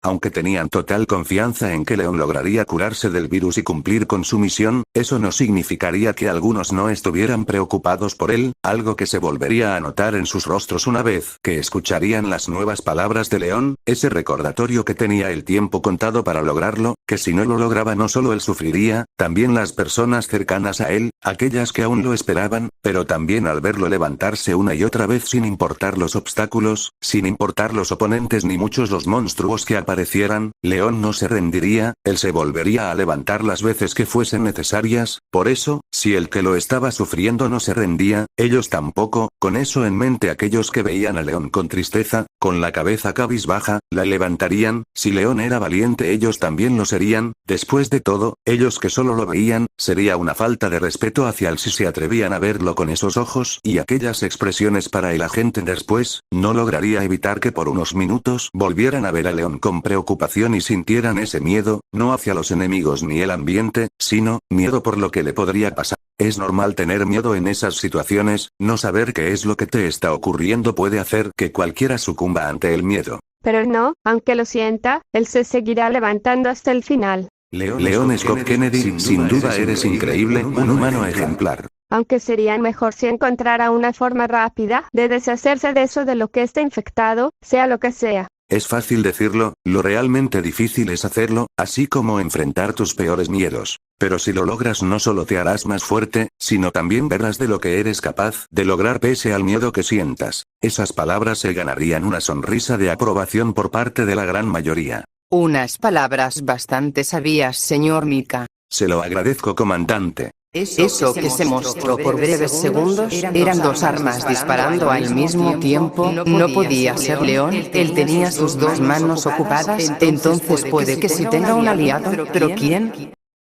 Aunque tenían total confianza en que León lograría curarse del virus y cumplir con su misión, eso no significaría que algunos no estuvieran preocupados por él, algo que se volvería a notar en sus rostros una vez que escucharían las nuevas palabras de León, ese recordatorio que tenía el tiempo contado para lograrlo, que si no lo lograba no solo él sufriría, también las personas cercanas a él, aquellas que aún lo esperaban, pero también al verlo levantarse una y otra vez sin importar los obstáculos, sin importar los oponentes ni muchos los monstruos que aparecieran, León no se rendiría, él se volvería a levantar las veces que fuesen necesarias, por eso, si el que lo estaba sufriendo no se rendía, ellos tampoco, con eso en mente aquellos que veían a León con tristeza, con la cabeza cabizbaja, la levantarían, si León era valiente ellos también lo serían, después de todo, ellos que solo lo veían, sería una falta de respeto hacia él si se atrevían a verlo con esos ojos y aquellas expresiones para el agente después, no lograría evitar que por unos minutos volvieran a ver a León con preocupación y sintieran ese miedo, no hacia los enemigos ni el ambiente, sino, miedo por lo que le podría pasar. Es normal tener miedo en esas situaciones, no saber qué es lo que te está ocurriendo puede hacer que cualquiera sucumba ante el miedo. Pero no, aunque lo sienta, él se seguirá levantando hasta el final. León Scott Kennedy, sin duda eres increíble, un humano ejemplar. Aunque sería mejor si encontrara una forma rápida de deshacerse de eso de lo que está infectado, sea lo que sea. Es fácil decirlo, lo realmente difícil es hacerlo, así como enfrentar tus peores miedos. Pero si lo logras no solo te harás más fuerte, sino también verás de lo que eres capaz de lograr pese al miedo que sientas. Esas palabras se ganarían una sonrisa de aprobación por parte de la gran mayoría. Unas palabras bastante sabias, señor Mika. Se lo agradezco, comandante. Eso que se mostró por breves segundos, eran dos armas disparando al mismo tiempo, no podía ser León, él tenía sus dos manos ocupadas, entonces puede que sí tenga un aliado, pero ¿quién?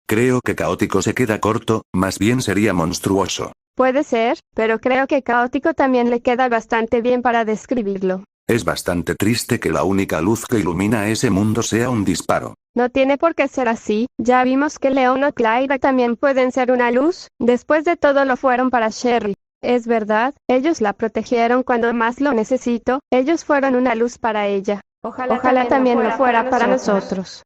Creo que caótico se queda corto, más bien sería monstruoso. Puede ser, pero creo que caótico también le queda bastante bien para describirlo. Es bastante triste que la única luz que ilumina ese mundo sea un disparo. No tiene por qué ser así, ya vimos que León o Clyde también pueden ser una luz, después de todo lo fueron para Sherry. Es verdad, ellos la protegieron cuando más lo necesitó, ellos fueron una luz para ella. Ojalá también lo fuera para nosotros.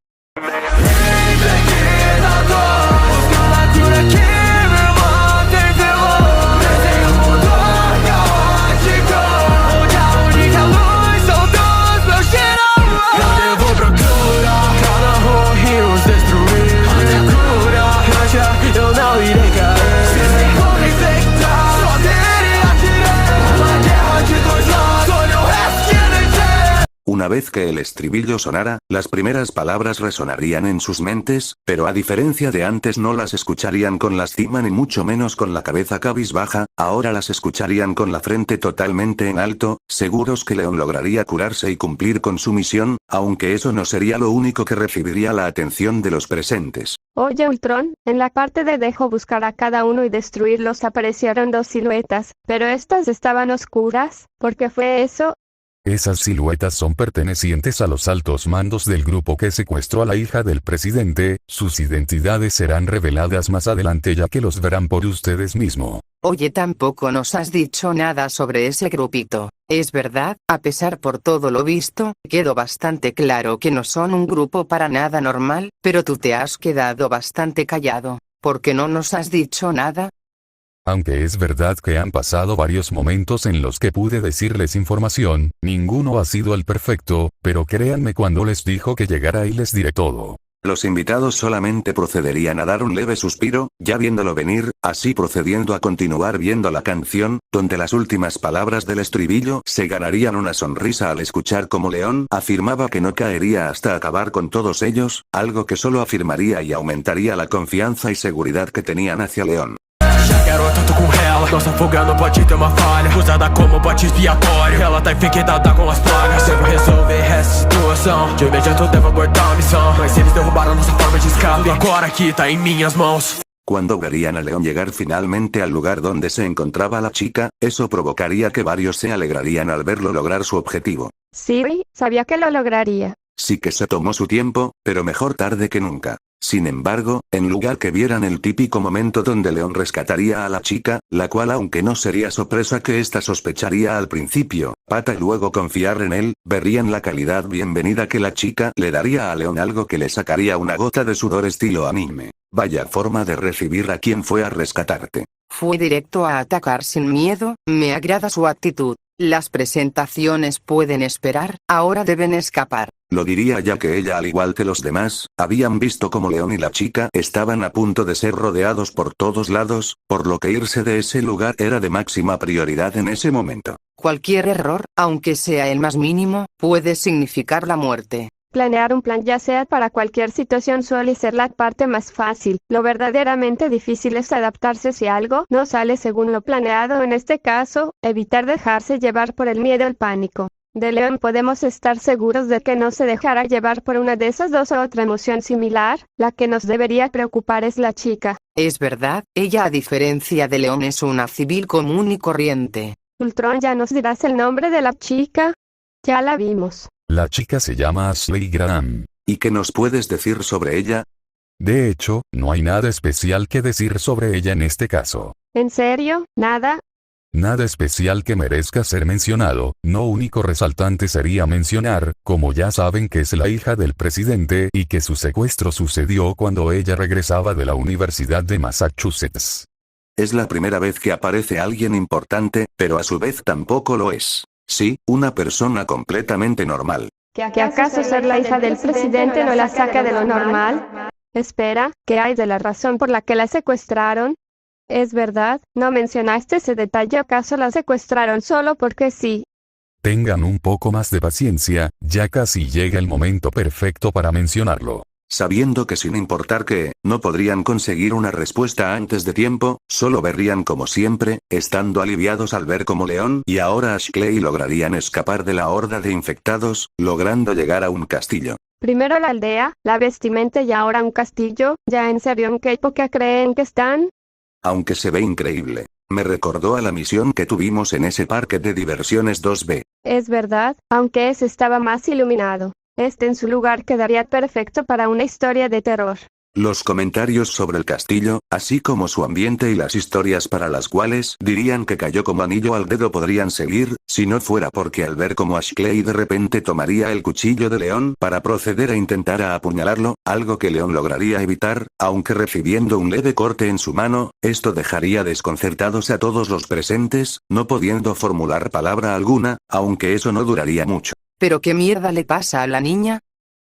Una vez que el estribillo sonara, las primeras palabras resonarían en sus mentes, pero a diferencia de antes no las escucharían con lastima ni mucho menos con la cabeza cabizbaja, ahora las escucharían con la frente totalmente en alto, seguros que León lograría curarse y cumplir con su misión, aunque eso no sería lo único que recibiría la atención de los presentes. Oye Ultron, en la parte de dejo buscar a cada uno y destruirlos aparecieron dos siluetas, pero estas estaban oscuras, ¿por qué fue eso? Esas siluetas son pertenecientes a los altos mandos del grupo que secuestró a la hija del presidente, sus identidades serán reveladas más adelante ya que los verán por ustedes mismos. Oye, tampoco nos has dicho nada sobre ese grupito. Es verdad, a pesar por todo lo visto, quedó bastante claro que no son un grupo para nada normal, pero tú te has quedado bastante callado. ¿Por qué no nos has dicho nada? Aunque es verdad que han pasado varios momentos en los que pude decirles información, ninguno ha sido el perfecto, pero créanme cuando les dijo que llegara y les diré todo. Los invitados solamente procederían a dar un leve suspiro, ya viéndolo venir, así procediendo a continuar viendo la canción, donde las últimas palabras del estribillo se ganarían una sonrisa al escuchar como León afirmaba que no caería hasta acabar con todos ellos, algo que solo afirmaría y aumentaría la confianza y seguridad que tenían hacia León. Garota, tô com ela, nossa fuga não pode ter uma falha. Usada como bote expiatório, ela tá infectada com as plagas. Devo resolver essa situação, de imediato devo abortar a missão. Mas eles derrubaram nossa forma de escape, agora aqui tá em minhas mãos. Cuando verían a León llegar finalmente al lugar donde se encontraba la chica, eso provocaría que varios se alegrarían al verlo lograr su objetivo. Sí, sabía que lo lograría. Sí que se tomó su tiempo, pero mejor tarde que nunca. Sin embargo, en lugar que vieran el típico momento donde León rescataría a la chica, la cual aunque no sería sorpresa que ésta sospecharía al principio, Pata y luego confiar en él, verían la calidad bienvenida que la chica le daría a León, algo que le sacaría una gota de sudor estilo anime. Vaya forma de recibir a quien fue a rescatarte. Fue directo a atacar sin miedo, me agrada su actitud. Las presentaciones pueden esperar, ahora deben escapar. Lo diría ya que ella al igual que los demás, habían visto como León y la chica estaban a punto de ser rodeados por todos lados, por lo que irse de ese lugar era de máxima prioridad en ese momento. Cualquier error, aunque sea el más mínimo, puede significar la muerte. Planear un plan ya sea para cualquier situación suele ser la parte más fácil. Lo verdaderamente difícil es adaptarse si algo no sale según lo planeado. En este caso, evitar dejarse llevar por el miedo o el pánico. De León podemos estar seguros de que no se dejará llevar por una de esas dos o otra emoción similar. La que nos debería preocupar es la chica. Es verdad, ella a diferencia de León es una civil común y corriente. Ultron, ¿ya nos dirás el nombre de la chica? Ya la vimos. La chica se llama Ashley Graham. ¿Y qué nos puedes decir sobre ella? De hecho, no hay nada especial que decir sobre ella en este caso. ¿En serio? ¿Nada? Nada especial que merezca ser mencionado, lo único resaltante sería mencionar, como ya saben que es la hija del presidente y que su secuestro sucedió cuando ella regresaba de la Universidad de Massachusetts. Es la primera vez que aparece alguien importante, pero a su vez tampoco lo es. Sí, una persona completamente normal. ¿Que acaso ser la hija del presidente no la saca de lo normal? Espera, ¿qué hay de la razón por la que la secuestraron? Es verdad, ¿no mencionaste ese detalle? ¿Acaso la secuestraron solo porque sí? Tengan un poco más de paciencia, ya casi llega el momento perfecto para mencionarlo. Sabiendo que sin importar que, no podrían conseguir una respuesta antes de tiempo, solo verían como siempre, estando aliviados al ver cómo León y ahora Ashley lograrían escapar de la horda de infectados, logrando llegar a un castillo. Primero la aldea, la vestimenta y ahora un castillo. ¿Ya en serio en qué época creen que están? Aunque se ve increíble. Me recordó a la misión que tuvimos en ese parque de diversiones 2B. Es verdad, aunque ese estaba más iluminado. Este en su lugar quedaría perfecto para una historia de terror. Los comentarios sobre el castillo, así como su ambiente y las historias para las cuales dirían que cayó como anillo al dedo podrían seguir, si no fuera porque al ver cómo Ashley de repente tomaría el cuchillo de León para proceder a intentar apuñalarlo, algo que León lograría evitar, aunque recibiendo un leve corte en su mano, esto dejaría desconcertados a todos los presentes, no pudiendo formular palabra alguna, aunque eso no duraría mucho. ¿Pero qué mierda le pasa a la niña?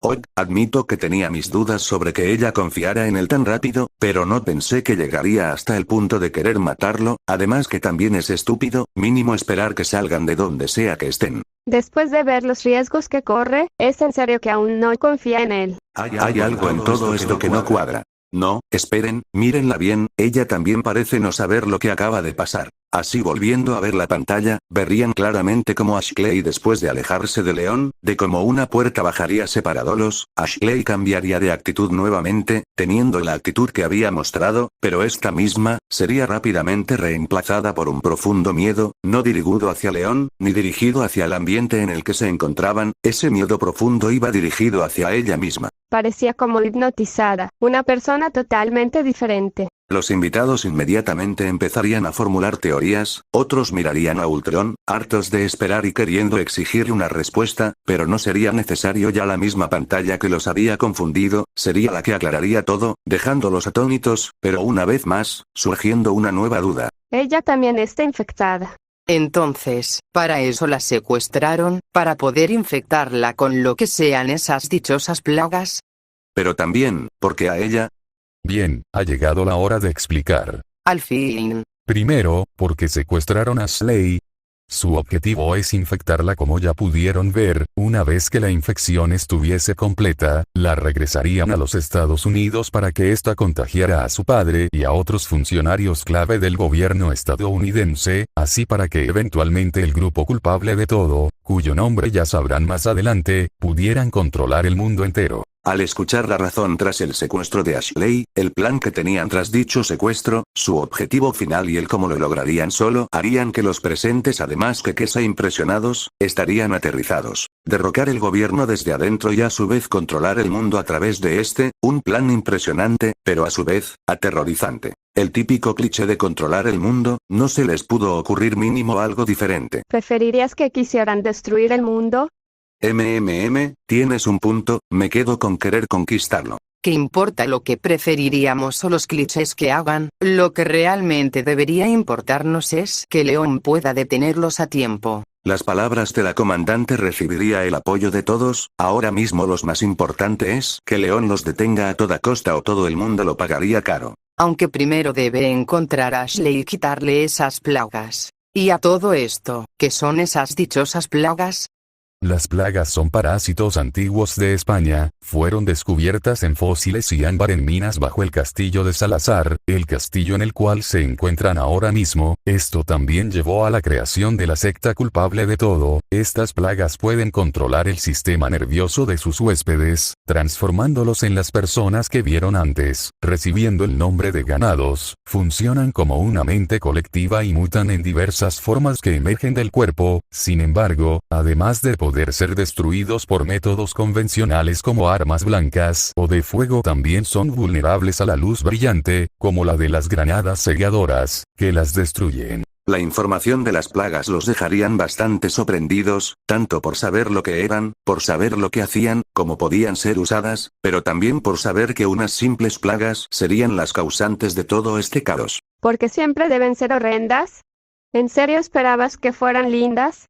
Hoy, admito que tenía mis dudas sobre que ella confiara en él tan rápido, pero no pensé que llegaría hasta el punto de querer matarlo, además que también es estúpido, mínimo esperar que salgan de donde sea que estén. Después de ver los riesgos que corre, ¿es en serio que aún no confía en él? Hay algo en todo esto que no cuadra. No, esperen, mírenla bien, ella también parece no saber lo que acaba de pasar. Así volviendo a ver la pantalla, verían claramente cómo Ashley después de alejarse de León, de cómo una puerta bajaría separándolos, Ashley cambiaría de actitud nuevamente, teniendo la actitud que había mostrado, pero esta misma, sería rápidamente reemplazada por un profundo miedo, no dirigido hacia León, ni dirigido hacia el ambiente en el que se encontraban, ese miedo profundo iba dirigido hacia ella misma. Parecía como hipnotizada, una persona totalmente diferente. Los invitados inmediatamente empezarían a formular teorías, otros mirarían a Ultron, hartos de esperar y queriendo exigir una respuesta, pero no sería necesario ya la misma pantalla que los había confundido, sería la que aclararía todo, dejándolos atónitos, pero una vez más, surgiendo una nueva duda. Ella también está infectada. Entonces, para eso la secuestraron, para poder infectarla con lo que sean esas dichosas plagas. Pero también, porque a ella. Bien, ha llegado la hora de explicar. Al fin. Primero, porque secuestraron a Ashley. Su objetivo es infectarla, como ya pudieron ver. Una vez que la infección estuviese completa, la regresarían a los Estados Unidos para que ésta contagiara a su padre y a otros funcionarios clave del gobierno estadounidense, así para que eventualmente el grupo culpable de todo, cuyo nombre ya sabrán más adelante, pudieran controlar el mundo entero. Al escuchar la razón tras el secuestro de Ashley, el plan que tenían tras dicho secuestro, su objetivo final y el cómo lo lograrían solo harían que los presentes, además que se impresionados, estarían aterrizados. Derrocar el gobierno desde adentro y a su vez controlar el mundo a través de este, un plan impresionante, pero a su vez, aterrorizante. El típico cliché de controlar el mundo, no se les pudo ocurrir mínimo algo diferente. ¿Preferirías que quisieran destruir el mundo? Tienes un punto, me quedo con querer conquistarlo. ¿Qué importa lo que preferiríamos o los clichés que hagan? Lo que realmente debería importarnos es que León pueda detenerlos a tiempo. Las palabras de la comandante recibiría el apoyo de todos, ahora mismo lo más importante es que León los detenga a toda costa o todo el mundo lo pagaría caro. Aunque primero debe encontrar a Ashley y quitarle esas plagas. Y a todo esto, ¿qué son esas dichosas plagas? Las plagas son parásitos antiguos de España, fueron descubiertas en fósiles y ámbar en minas bajo el castillo de Salazar, el castillo en el cual se encuentran ahora mismo. Esto también llevó a la creación de la secta culpable de todo. Estas plagas pueden controlar el sistema nervioso de sus huéspedes, transformándolos en las personas que vieron antes, recibiendo el nombre de ganados, funcionan como una mente colectiva y mutan en diversas formas que emergen del cuerpo. Sin embargo, además de poder ser destruidos por métodos convencionales como armas blancas o de fuego, también son vulnerables a la luz brillante, como la de las granadas cegadoras, que las destruyen. La información de las plagas los dejarían bastante sorprendidos, tanto por saber lo que eran, por saber lo que hacían, como podían ser usadas, pero también por saber que unas simples plagas serían las causantes de todo este caos. ¿Porque siempre deben ser horrendas? ¿En serio esperabas que fueran lindas?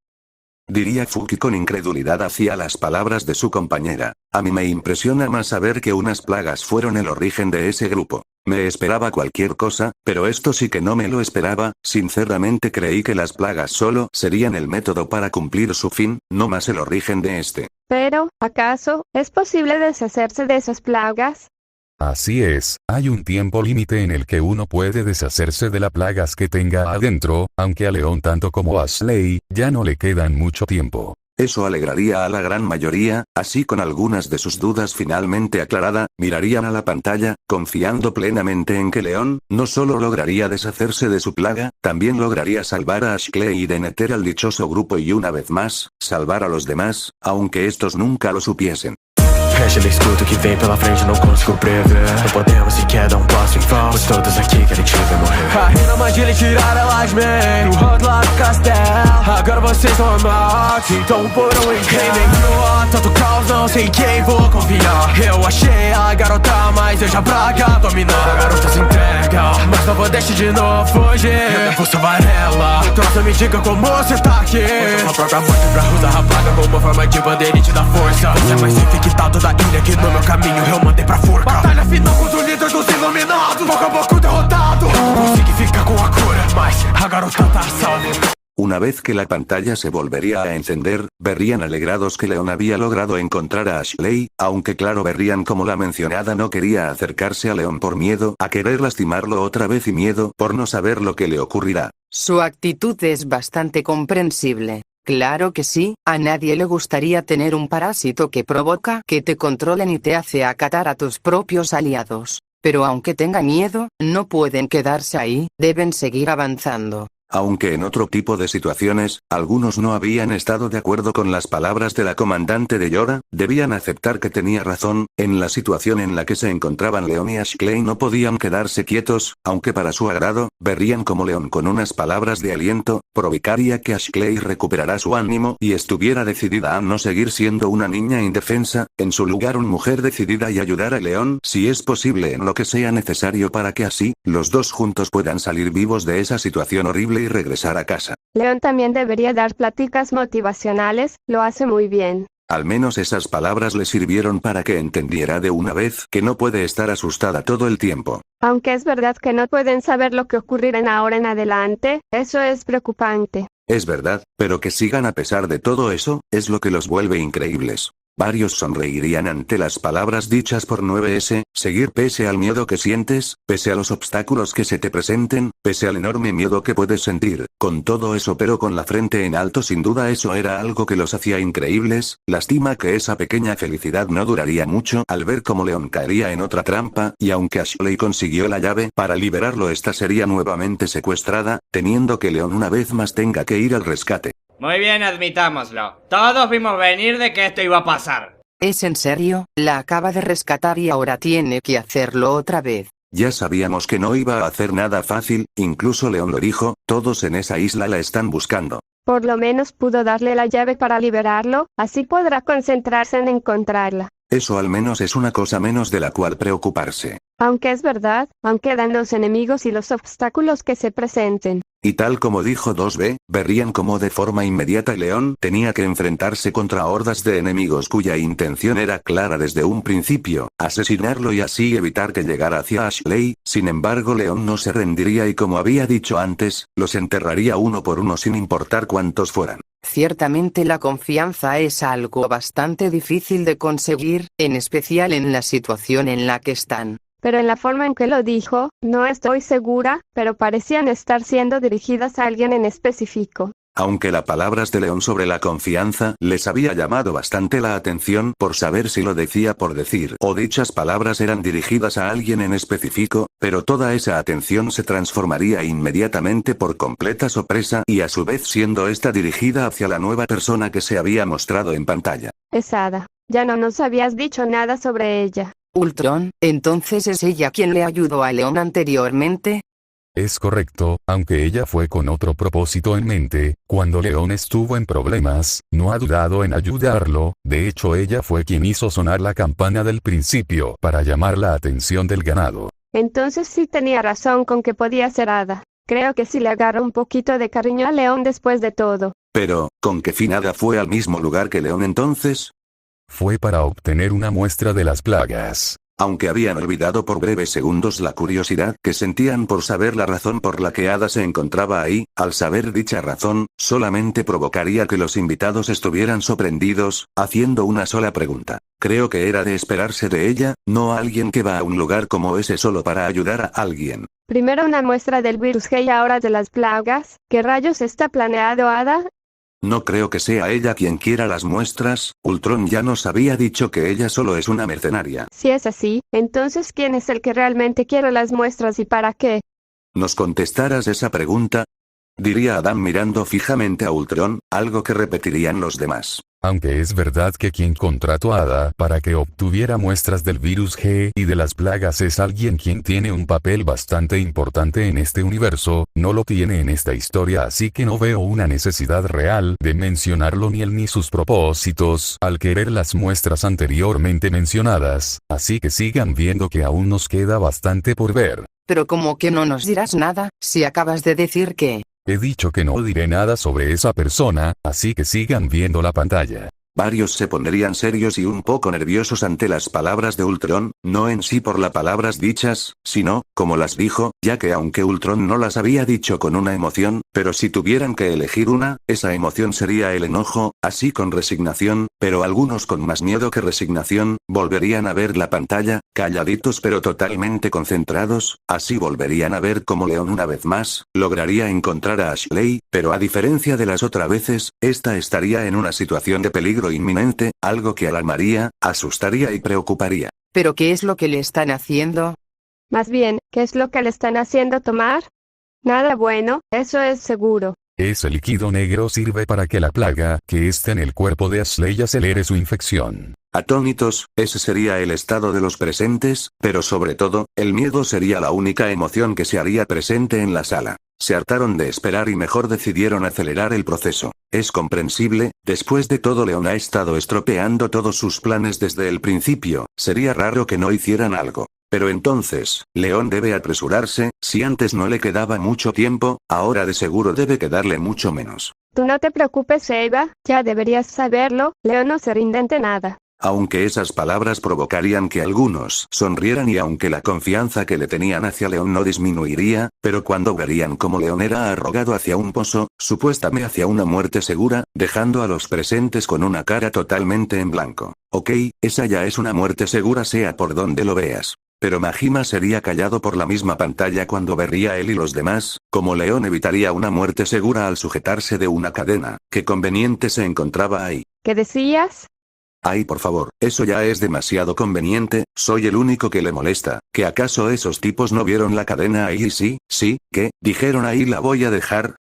diría Fuki con incredulidad hacia las palabras de su compañera. A mí me impresiona más saber que unas plagas fueron el origen de ese grupo. Me esperaba cualquier cosa, pero esto sí que no me lo esperaba. Sinceramente creí que las plagas solo serían el método para cumplir su fin, no más el origen de este. Pero, ¿acaso es posible deshacerse de esas plagas? Así es, hay un tiempo límite en el que uno puede deshacerse de las plagas que tenga adentro, aunque a Leon tanto como a Ashley, ya no le quedan mucho tiempo. Eso alegraría a la gran mayoría, así con algunas de sus dudas finalmente aclarada, mirarían a la pantalla, confiando plenamente en que Leon, no solo lograría deshacerse de su plaga, también lograría salvar a Ashley y detener al dichoso grupo y una vez más, salvar a los demás, aunque estos nunca lo supiesen. Fecha a escuta que vem pela frente, não consigo prever. Não podemos sequer dar passo em falso, pois todos aqui querem te ver morrer. Caí na armadilha e tirar elas de mim, no rodo lá do castelo. Agora vocês são amados, então foram em quem nem cruel. Tanto caos, não sei em quem vou confiar. Eu achei a garota, mas eu já praga dominar. A garota se entrega, mas não vou deixar de novo fugir. Eu devo salvar ela, então me diga como você tá aqui. Usa a própria morte pra usar a plaga como forma de bandeirite da força. Você é mais infectado da ilha que no meu caminho eu mandei pra forca. Batalha final contra o líder dos iluminados, pouco a pouco derrotado. Não consegui ficar com a cura, mas a garota tá salva. Una vez que la pantalla se volvería a encender, verían alegrados que Leon había logrado encontrar a Ashley, aunque claro verían como la mencionada no quería acercarse a Leon por miedo a querer lastimarlo otra vez y miedo por no saber lo que le ocurrirá. Su actitud es bastante comprensible. Claro que sí, a nadie le gustaría tener un parásito que provoca que te controlen y te hace acatar a tus propios aliados. Pero aunque tenga miedo, no pueden quedarse ahí, deben seguir avanzando. Aunque en otro tipo de situaciones, algunos no habían estado de acuerdo con las palabras de la comandante de Yora, debían aceptar que tenía razón. En la situación en la que se encontraban Leon y Ashley no podían quedarse quietos, aunque para su agrado, verían como Leon con unas palabras de aliento, provocaría que Ashley recuperara su ánimo y estuviera decidida a no seguir siendo una niña indefensa, en su lugar una mujer decidida y ayudar a Leon si es posible en lo que sea necesario para que así, los dos juntos puedan salir vivos de esa situación horrible y regresar a casa. Leon también debería dar pláticas motivacionales, lo hace muy bien. Al menos esas palabras le sirvieron para que entendiera de una vez que no puede estar asustada todo el tiempo. Aunque es verdad que no pueden saber lo que ocurrirá ahora en adelante, eso es preocupante. Es verdad, pero que sigan a pesar de todo eso, es lo que los vuelve increíbles. Varios sonreirían ante las palabras dichas por 9S, seguir pese al miedo que sientes, pese a los obstáculos que se te presenten, pese al enorme miedo que puedes sentir, con todo eso pero con la frente en alto sin duda eso era algo que los hacía increíbles. Lástima que esa pequeña felicidad no duraría mucho al ver cómo Leon caería en otra trampa, y aunque Ashley consiguió la llave para liberarlo esta sería nuevamente secuestrada, teniendo que Leon una vez más tenga que ir al rescate. Muy bien, admitámoslo. Todos vimos venir de que esto iba a pasar. ¿Es en serio? La acaba de rescatar y ahora tiene que hacerlo otra vez. Ya sabíamos que no iba a hacer nada fácil, incluso Leon lo dijo, todos en esa isla la están buscando. Por lo menos pudo darle la llave para liberarlo, así podrá concentrarse en encontrarla. Eso al menos es una cosa menos de la cual preocuparse. Aunque es verdad, aún quedan los enemigos y los obstáculos que se presenten. Y tal como dijo 2B, verían como de forma inmediata Leon tenía que enfrentarse contra hordas de enemigos cuya intención era clara desde un principio, asesinarlo y así evitar que llegara hacia Ashley. Sin embargo Leon no se rendiría y como había dicho antes, los enterraría uno por uno sin importar cuántos fueran. Ciertamente la confianza es algo bastante difícil de conseguir, en especial en la situación en la que están. Pero en la forma en que lo dijo, no estoy segura, pero parecían estar siendo dirigidas a alguien en específico. Aunque las palabras de Leon sobre la confianza les había llamado bastante la atención por saber si lo decía por decir o dichas palabras eran dirigidas a alguien en específico, pero toda esa atención se transformaría inmediatamente por completa sorpresa y a su vez siendo esta dirigida hacia la nueva persona que se había mostrado en pantalla. Es Ada. Ya no nos habías dicho nada sobre ella. Ultron, ¿entonces es ella quien le ayudó a Leon anteriormente? Es correcto, aunque ella fue con otro propósito en mente, cuando Leon estuvo en problemas, no ha dudado en ayudarlo, de hecho ella fue quien hizo sonar la campana del principio para llamar la atención del ganado. Entonces sí tenía razón con que podía ser Ada. Creo que sí le agarró un poquito de cariño a Leon después de todo. Pero, ¿con qué fin Ada fue al mismo lugar que León entonces? Fue para obtener una muestra de las plagas. Aunque habían olvidado por breves segundos la curiosidad que sentían por saber la razón por la que Ada se encontraba ahí, al saber dicha razón, solamente provocaría que los invitados estuvieran sorprendidos, haciendo una sola pregunta. Creo que era de esperarse de ella, no alguien que va a un lugar como ese solo para ayudar a alguien. Primero una muestra del virus G y ahora de las plagas. ¿Qué rayos está planeado, Ada? No creo que sea ella quien quiera las muestras, Ultron ya nos había dicho que ella solo es una mercenaria. Si es así, entonces ¿quién es el que realmente quiere las muestras y para qué? ¿Nos contestaras esa pregunta? Diría Adam mirando fijamente a Ultron, algo que repetirían los demás. Aunque es verdad que quien contrató a Ada para que obtuviera muestras del virus G y de las plagas es alguien quien tiene un papel bastante importante en este universo, no lo tiene en esta historia, así que no veo una necesidad real de mencionarlo ni él ni sus propósitos al querer las muestras anteriormente mencionadas, así que sigan viendo que aún nos queda bastante por ver. Pero como que no nos dirás nada, si acabas de decir que... He dicho que no diré nada sobre esa persona, así que sigan viendo la pantalla. Varios se pondrían serios y un poco nerviosos ante las palabras de Ultron, no en sí por las palabras dichas, sino, como las dijo, ya que aunque Ultron no las había dicho con una emoción, pero si tuvieran que elegir una, esa emoción sería el enojo, así con resignación, pero algunos con más miedo que resignación, volverían a ver la pantalla, calladitos pero totalmente concentrados, así volverían a ver cómo León una vez más, lograría encontrar a Ashley, pero a diferencia de las otras veces, esta estaría en una situación de peligro inminente, algo que alarmaría, asustaría y preocuparía. ¿Pero qué es lo que le están haciendo? Más bien, ¿qué es lo que le están haciendo tomar? Nada bueno, eso es seguro. Ese líquido negro sirve para que la plaga que está en el cuerpo de Ashley acelere su infección. Atónitos, ese sería el estado de los presentes, pero sobre todo, el miedo sería la única emoción que se haría presente en la sala. Se hartaron de esperar y mejor decidieron acelerar el proceso. Es comprensible, después de todo León ha estado estropeando todos sus planes desde el principio, sería raro que no hicieran algo. Pero entonces, León debe apresurarse, si antes no le quedaba mucho tiempo, ahora de seguro debe quedarle mucho menos. Tú no te preocupes, Eva, ya deberías saberlo, León no se rinde ante nada. Aunque esas palabras provocarían que algunos sonrieran y aunque la confianza que le tenían hacia León no disminuiría, pero cuando verían cómo León era arrogado hacia un pozo, supuestamente hacia una muerte segura, dejando a los presentes con una cara totalmente en blanco. Ok, esa ya es una muerte segura sea por donde lo veas. Pero Majima sería callado por la misma pantalla cuando vería él y los demás, como León evitaría una muerte segura al sujetarse de una cadena, que conveniente se encontraba ahí. ¿Qué decías? Ay, por favor, eso ya es demasiado conveniente, soy el único que le molesta, ¿que acaso esos tipos no vieron la cadena ahí? Sí, ¿qué? Dijeron ahí la voy a dejar.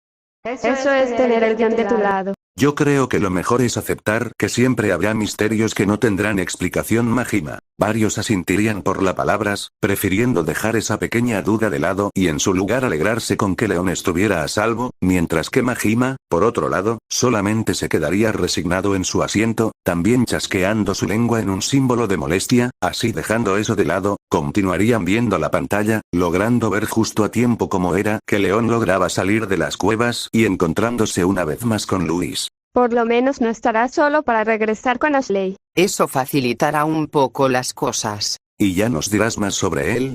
Eso es tener el guión de tu lado. Yo creo que lo mejor es aceptar que siempre habrá misterios que no tendrán explicación. Majima. Varios asintirían por las palabras, prefiriendo dejar esa pequeña duda de lado y en su lugar alegrarse con que León estuviera a salvo, mientras que Majima, por otro lado, solamente se quedaría resignado en su asiento, también chasqueando su lengua en un símbolo de molestia, así dejando eso de lado, continuarían viendo la pantalla, logrando ver justo a tiempo cómo era que León lograba salir de las cuevas y encontrándose una vez más con Luis. Por lo menos no estará solo para regresar con Ashley. Eso facilitará un poco las cosas. ¿Y ya nos dirás más sobre él?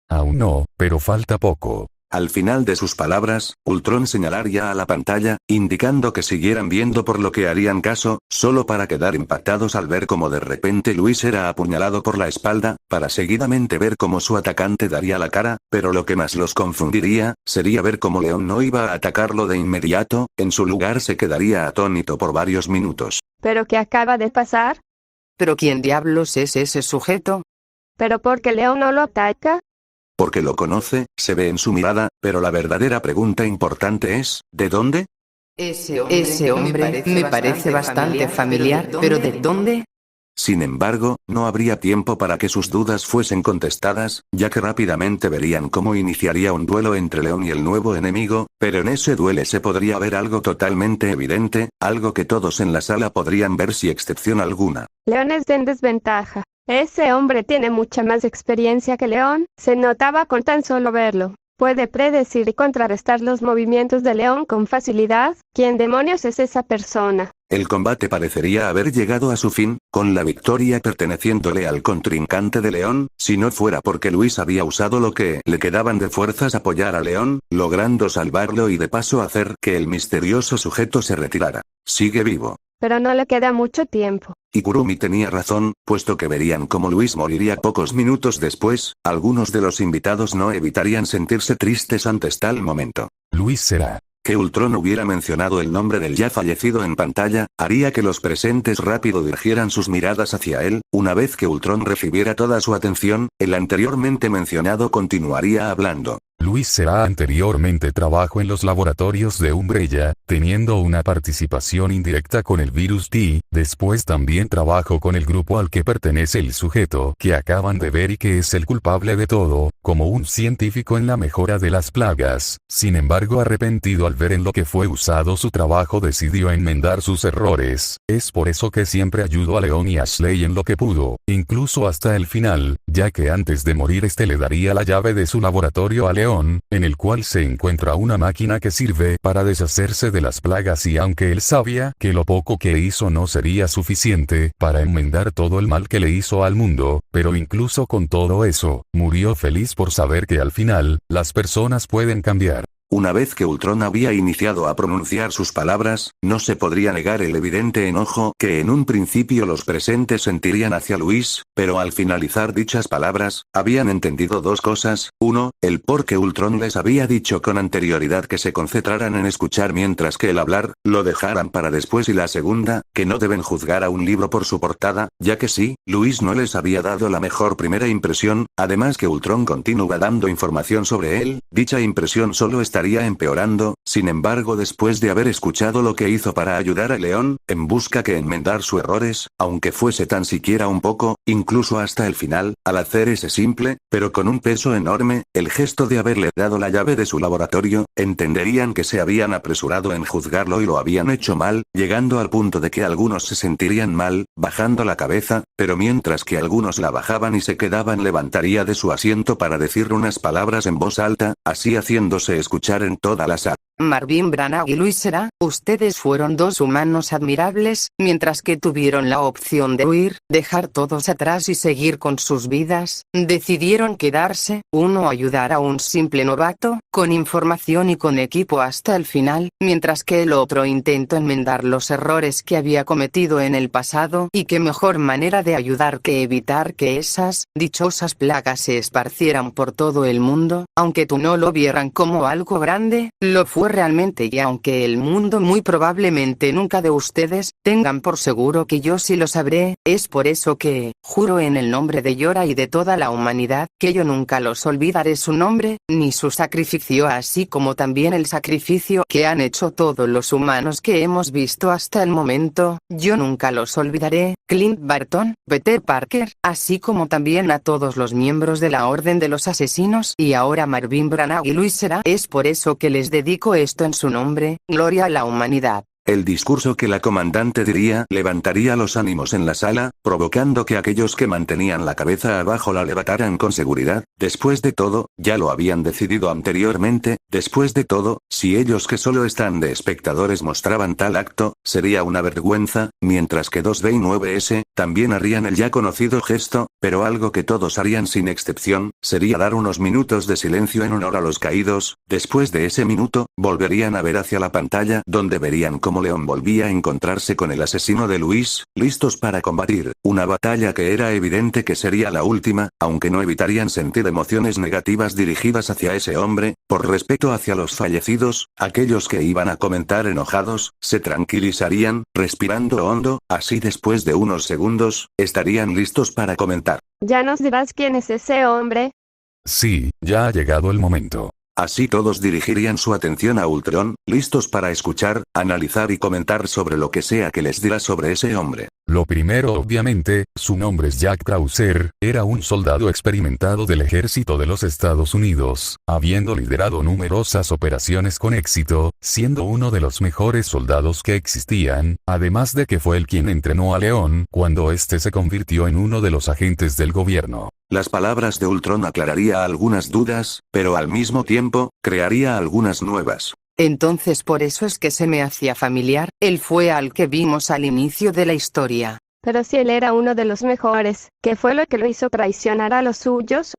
Aún no, pero falta poco. Al final de sus palabras, Ultron señalaría a la pantalla, indicando que siguieran viendo por lo que harían caso, solo para quedar impactados al ver cómo de repente Luis era apuñalado por la espalda, para seguidamente ver cómo su atacante daría la cara, pero lo que más los confundiría, sería ver cómo León no iba a atacarlo de inmediato, en su lugar se quedaría atónito por varios minutos. ¿Pero qué acaba de pasar? ¿Pero quién diablos es ese sujeto? ¿Pero por qué León no lo ataca? Porque lo conoce, se ve en su mirada, pero la verdadera pregunta importante es, ¿de dónde? Ese hombre me parece bastante familiar, pero ¿de dónde? Sin embargo, no habría tiempo para que sus dudas fuesen contestadas, ya que rápidamente verían cómo iniciaría un duelo entre León y el nuevo enemigo, pero en ese duelo se podría ver algo totalmente evidente, algo que todos en la sala podrían ver sin excepción alguna. León está en desventaja. Ese hombre tiene mucha más experiencia que León, se notaba con tan solo verlo. Puede predecir y contrarrestar los movimientos de León con facilidad. ¿Quién demonios es esa persona? El combate parecería haber llegado a su fin, con la victoria perteneciéndole al contrincante de León, si no fuera porque Luis había usado lo que le quedaban de fuerzas apoyar a León, logrando salvarlo y de paso hacer que el misterioso sujeto se retirara. Sigue vivo. Pero no le queda mucho tiempo. Y Kurumi tenía razón, puesto que verían cómo Luis moriría pocos minutos después. Algunos de los invitados no evitarían sentirse tristes ante tal momento. Luis será. Que Ultron hubiera mencionado el nombre del ya fallecido en pantalla, haría que los presentes rápido dirigieran sus miradas hacia él. Una vez que Ultron recibiera toda su atención, el anteriormente mencionado continuaría hablando. Luis Será anteriormente trabajó en los laboratorios de Umbrella, teniendo una participación indirecta con el virus T, después también trabajó con el grupo al que pertenece el sujeto que acaban de ver y que es el culpable de todo, como un científico en la mejora de las plagas. Sin embargo, arrepentido al ver en lo que fue usado su trabajo, decidió enmendar sus errores. Es por eso que siempre ayudó a León y Ashley en lo que pudo, incluso hasta el final, ya que antes de morir le daría la llave de su laboratorio a León, en el cual se encuentra una máquina que sirve para deshacerse de las plagas, y aunque él sabía que lo poco que hizo no sería suficiente para enmendar todo el mal que le hizo al mundo, pero incluso con todo eso, murió feliz por saber que al final, las personas pueden cambiar. Una vez que Ultron había iniciado a pronunciar sus palabras, no se podría negar el evidente enojo que en un principio los presentes sentirían hacia Luis, pero al finalizar dichas palabras, habían entendido dos cosas: uno, el por qué Ultron les había dicho con anterioridad que se concentraran en escuchar mientras que el hablar, lo dejaran para después, y la segunda, que no deben juzgar a un libro por su portada, ya que sí, Luis no les había dado la mejor primera impresión, además que Ultron continúa dando información sobre él, dicha impresión solo estaría empeorando. Sin embargo, después de haber escuchado lo que hizo para ayudar a León, en busca que enmendar sus errores, aunque fuese tan siquiera un poco, incluso hasta el final, al hacer ese simple, pero con un peso enorme, el gesto de haberle dado la llave de su laboratorio, entenderían que se habían apresurado en juzgarlo y lo habían hecho mal, llegando al punto de que algunos se sentirían mal, bajando la cabeza, pero mientras que algunos la bajaban y se quedaban, levantaría de su asiento para decir unas palabras en voz alta, así haciéndose escuchar en toda la sala. Marvin Branagh y Luis Será, ustedes fueron dos humanos admirables, mientras que tuvieron la opción de huir, dejar todos atrás y seguir con sus vidas, decidieron quedarse, uno ayudar a un simple novato, con información y con equipo hasta el final, mientras que el otro intentó enmendar los errores que había cometido en el pasado. Y qué mejor manera de ayudar que evitar que esas dichosas plagas se esparcieran por todo el mundo, aunque tú no lo vieran como algo grande, lo fue realmente, y aunque el mundo muy probablemente nunca de ustedes, tengan por seguro que yo sí lo sabré. Es por eso que, juro en el nombre de Yora y de toda la humanidad, que yo nunca los olvidaré su nombre, ni su sacrificio, así como también el sacrificio que han hecho todos los humanos que hemos visto hasta el momento. Yo nunca los olvidaré, Clint Barton, Peter Parker, así como también a todos los miembros de la Orden de los Asesinos, y ahora Marvin Branagh y Luis Será. Es por eso que les dedico esto en su nombre. Gloria a la humanidad. El discurso que la comandante diría levantaría los ánimos en la sala, provocando que aquellos que mantenían la cabeza abajo la levantaran con seguridad. Después de todo, ya lo habían decidido anteriormente. Después de todo, si ellos que solo están de espectadores mostraban tal acto, sería una vergüenza, mientras que 2B9S, también harían el ya conocido gesto, pero algo que todos harían sin excepción, sería dar unos minutos de silencio en honor a los caídos. Después de ese minuto, volverían a ver hacia la pantalla, donde verían cómo León volvía a encontrarse con el asesino de Luis, listos para combatir una batalla que era evidente que sería la última, aunque no evitarían sentir emociones negativas dirigidas hacia ese hombre, por respeto hacia los fallecidos. Aquellos que iban a comentar enojados, se tranquilizarían, respirando hondo, así después de unos segundos, estarían listos para comentar. ¿Ya nos dirás quién es ese hombre? Sí, ya ha llegado el momento. Así todos dirigirían su atención a Ultron, listos para escuchar, analizar y comentar sobre lo que sea que les dirá sobre ese hombre. Lo primero, obviamente, su nombre es Jack Krauser, era un soldado experimentado del ejército de los Estados Unidos, habiendo liderado numerosas operaciones con éxito, siendo uno de los mejores soldados que existían, además de que fue el quien entrenó a León cuando éste se convirtió en uno de los agentes del gobierno. Las palabras de Ultron aclararía algunas dudas, pero al mismo tiempo, crearía algunas nuevas. Entonces por eso es que se me hacía familiar, él fue al que vimos al inicio de la historia. Pero si él era uno de los mejores, ¿qué fue lo que lo hizo traicionar a los suyos?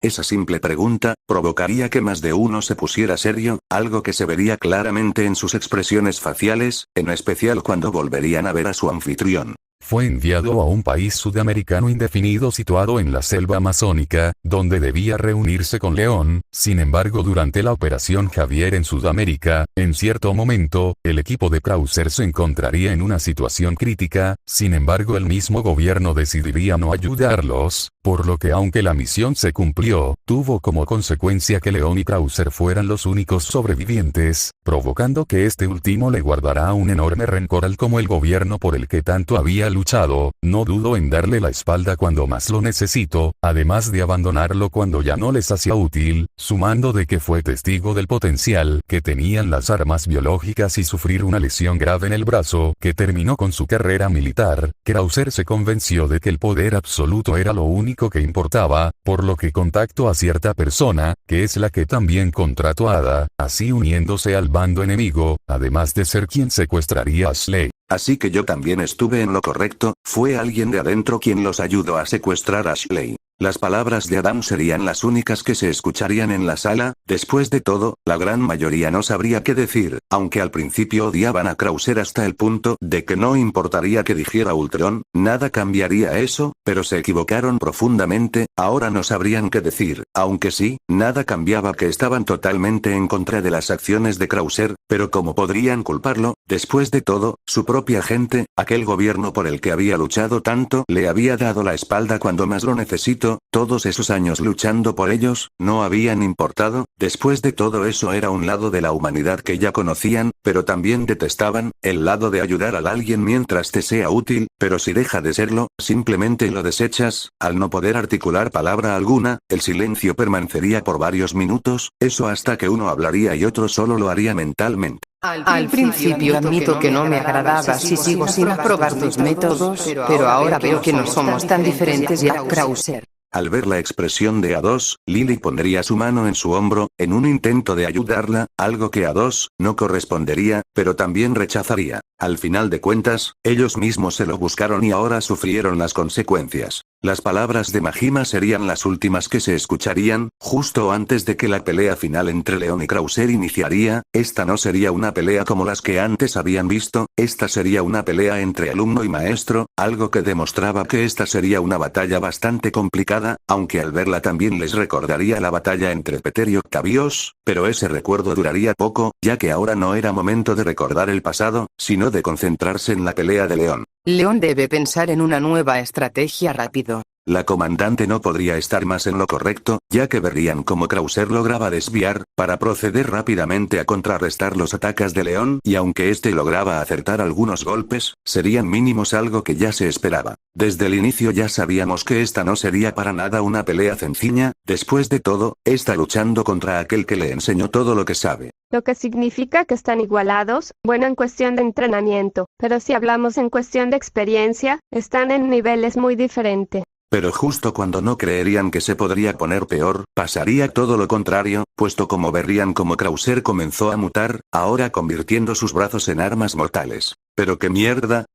Esa simple pregunta provocaría que más de uno se pusiera serio, algo que se vería claramente en sus expresiones faciales, en especial cuando volverían a ver a su anfitrión. Fue enviado a un país sudamericano indefinido situado en la selva amazónica, donde debía reunirse con León. Sin embargo, durante la Operación Javier en Sudamérica, en cierto momento, el equipo de Krauser se encontraría en una situación crítica. Sin embargo, el mismo gobierno decidiría no ayudarlos, por lo que aunque la misión se cumplió, tuvo como consecuencia que León y Krauser fueran los únicos sobrevivientes, provocando que este último le guardará un enorme rencor al como el gobierno por el que tanto había luchado. No dudo en darle la espalda cuando más lo necesito, además de abandonarlo cuando ya no les hacía útil, sumando de que fue testigo del potencial que tenían las armas biológicas y sufrir una lesión grave en el brazo que terminó con su carrera militar. Krauser se convenció de que el poder absoluto era lo único que importaba, por lo que contactó a cierta persona, que es la que también contrató a Ada, así uniéndose al bando enemigo, además de ser quien secuestraría a Ashley. Así que yo también estuve en lo correcto, fue alguien de adentro quien los ayudó a secuestrar a Ashley. Las palabras de Adam serían las únicas que se escucharían en la sala. Después de todo, la gran mayoría no sabría qué decir, aunque al principio odiaban a Krauser hasta el punto de que no importaría que dijera Ultron, nada cambiaría eso, pero se equivocaron profundamente, ahora no sabrían qué decir, aunque sí, nada cambiaba que estaban totalmente en contra de las acciones de Krauser, pero ¿cómo podrían culparlo? Después de todo, su propia gente, aquel gobierno por el que había luchado tanto, le había dado la espalda cuando más lo necesitó. Todos esos años luchando por ellos, no habían importado. Después de todo eso era un lado de la humanidad que ya conocían, pero también detestaban, el lado de ayudar a alguien mientras te sea útil, pero si deja de serlo, simplemente lo desechas. Al no poder articular palabra alguna, el silencio permanecería por varios minutos, eso hasta que uno hablaría y otro solo lo haría mentalmente. Al principio admito que no me agradabas y sigo sin aprobar tus métodos, pero ahora veo que no somos tan diferentes ya, Krauser. Al ver la expresión de A2, Lily pondría su mano en su hombro, en un intento de ayudarla, algo que A2 no correspondería, pero también rechazaría. Al final de cuentas, ellos mismos se lo buscaron y ahora sufrieron las consecuencias. Las palabras de Majima serían las últimas que se escucharían, justo antes de que la pelea final entre León y Krauser iniciaría. Esta no sería una pelea como las que antes habían visto, esta sería una pelea entre alumno y maestro, algo que demostraba que esta sería una batalla bastante complicada, aunque al verla también les recordaría la batalla entre Peter y Octavius, pero ese recuerdo duraría poco, ya que ahora no era momento de recordar el pasado, sino de concentrarse en la pelea de León. León debe pensar en una nueva estrategia rápido. La comandante no podría estar más en lo correcto, ya que verían cómo Krauser lograba desviar, para proceder rápidamente a contrarrestar los ataques de León, y aunque este lograba acertar algunos golpes, serían mínimos, algo que ya se esperaba. Desde el inicio ya sabíamos que esta no sería para nada una pelea sencilla, después de todo, está luchando contra aquel que le enseñó todo lo que sabe. Lo que significa que están igualados, bueno en cuestión de entrenamiento, pero si hablamos en cuestión de experiencia, están en niveles muy diferentes. Pero justo cuando no creerían que se podría poner peor, pasaría todo lo contrario, puesto como verían como Krauser comenzó a mutar, ahora convirtiendo sus brazos en armas mortales. ¿Pero qué mierda?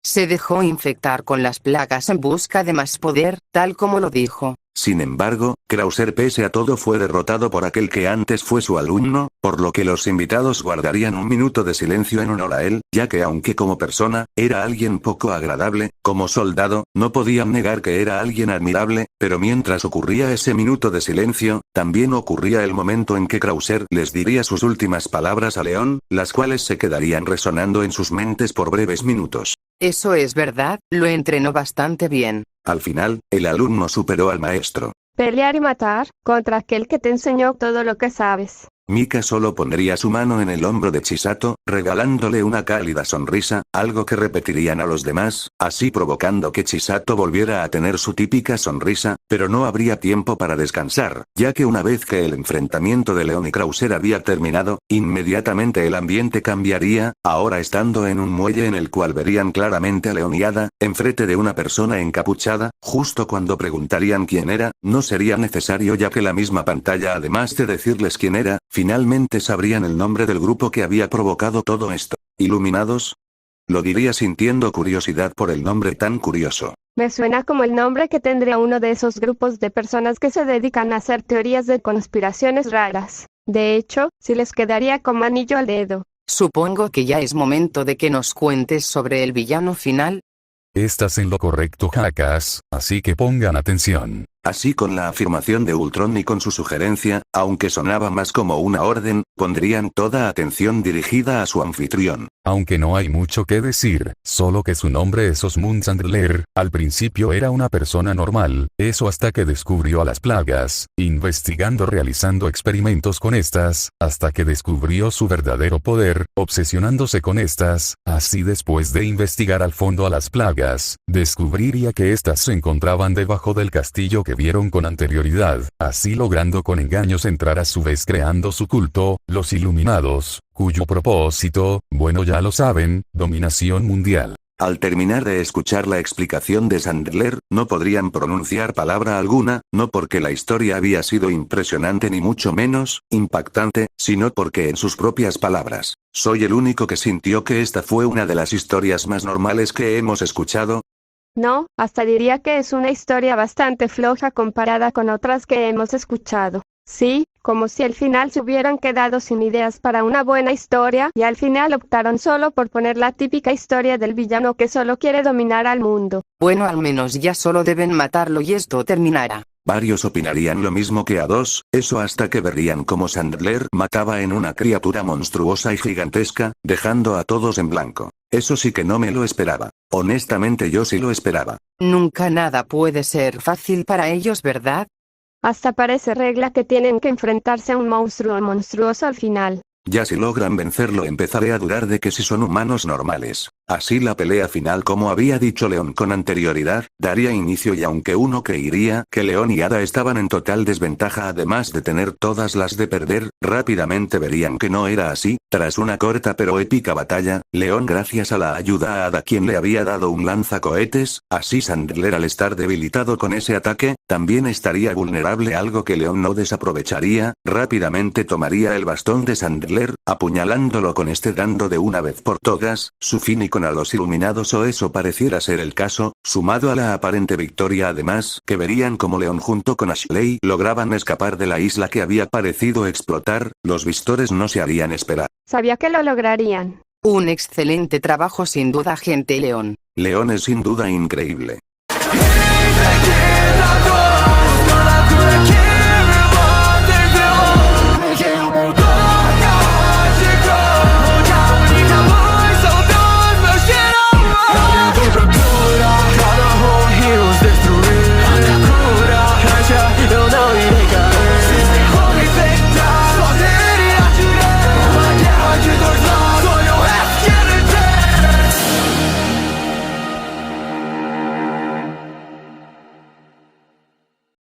Se dejó infectar con las plagas en busca de más poder, tal como lo dijo. Sin embargo, Krauser pese a todo fue derrotado por aquel que antes fue su alumno, por lo que los invitados guardarían un minuto de silencio en honor a él, ya que aunque como persona, era alguien poco agradable, como soldado, no podían negar que era alguien admirable, pero mientras ocurría ese minuto de silencio, también ocurría el momento en que Krauser les diría sus últimas palabras a León, las cuales se quedarían resonando en sus mentes por breves minutos. Eso es verdad, lo entrenó bastante bien. Al final, el alumno superó al maestro. Pelear y matar, contra aquel que te enseñó todo lo que sabes. Mika solo pondría su mano en el hombro de Chisato, regalándole una cálida sonrisa, algo que repetirían a los demás, así provocando que Chisato volviera a tener su típica sonrisa, pero no habría tiempo para descansar, ya que una vez que el enfrentamiento de Leon y Krauser había terminado, inmediatamente el ambiente cambiaría, ahora estando en un muelle en el cual verían claramente a Leon y Ada, enfrente de una persona encapuchada, justo cuando preguntarían quién era, no sería necesario ya que la misma pantalla además de decirles quién era, finalmente sabrían el nombre del grupo que había provocado todo esto. ¿Iluminados? Lo diría sintiendo curiosidad por el nombre tan curioso. Me suena como el nombre que tendría uno de esos grupos de personas que se dedican a hacer teorías de conspiraciones raras. De hecho, si les quedaría como anillo al dedo. Supongo que ya es momento de que nos cuentes sobre el villano final. Estás en lo correcto, Jackass, así que pongan atención. Así con la afirmación de Ultron y con su sugerencia, aunque sonaba más como una orden, pondrían toda atención dirigida a su anfitrión. Aunque no hay mucho que decir, solo que su nombre es Osmund Sandler, al principio era una persona normal, eso hasta que descubrió a las plagas, investigando realizando experimentos con estas, hasta que descubrió su verdadero poder, obsesionándose con estas, así después de investigar al fondo a las plagas, descubriría que estas se encontraban debajo del castillo que vieron con anterioridad, así logrando con engaños entrar a su vez creando su culto, los Iluminados, cuyo propósito, bueno ya lo saben, dominación mundial. Al terminar de escuchar la explicación de Sandler, no podrían pronunciar palabra alguna, no porque la historia había sido impresionante ni mucho menos impactante, sino porque en sus propias palabras, soy el único que sintió que esta fue una de las historias más normales que hemos escuchado. No, hasta diría que es una historia bastante floja comparada con otras que hemos escuchado. Sí, como si al final se hubieran quedado sin ideas para una buena historia y al final optaron solo por poner la típica historia del villano que solo quiere dominar al mundo. Bueno, al menos ya solo deben matarlo y esto terminará. Varios opinarían lo mismo que a dos, eso hasta que verían cómo Sandler mataba en una criatura monstruosa y gigantesca, dejando a todos en blanco. Eso sí que no me lo esperaba. Honestamente yo sí lo esperaba. Nunca nada puede ser fácil para ellos, ¿verdad? Hasta parece regla que tienen que enfrentarse a un monstruo monstruoso al final. Ya si logran vencerlo empezaré a dudar de que si son humanos normales. Así la pelea final, como había dicho Leon con anterioridad, daría inicio y aunque uno creería que Leon y Ada estaban en total desventaja además de tener todas las de perder, rápidamente verían que no era así. Tras una corta pero épica batalla, Leon gracias a la ayuda a Ada quien le había dado un lanzacohetes, así Sandler al estar debilitado con ese ataque, también estaría vulnerable, algo que Leon no desaprovecharía, rápidamente tomaría el bastón de Sandler, apuñalándolo con este dando de una vez por todas, su fin y con a los Iluminados o eso pareciera ser el caso, sumado a la aparente victoria además, que verían como Leon junto con Ashley lograban escapar de la isla que había parecido explotar, los visores no se harían esperar. Sabía que lo lograrían. Un excelente trabajo sin duda, agente Leon. Leon es sin duda increíble.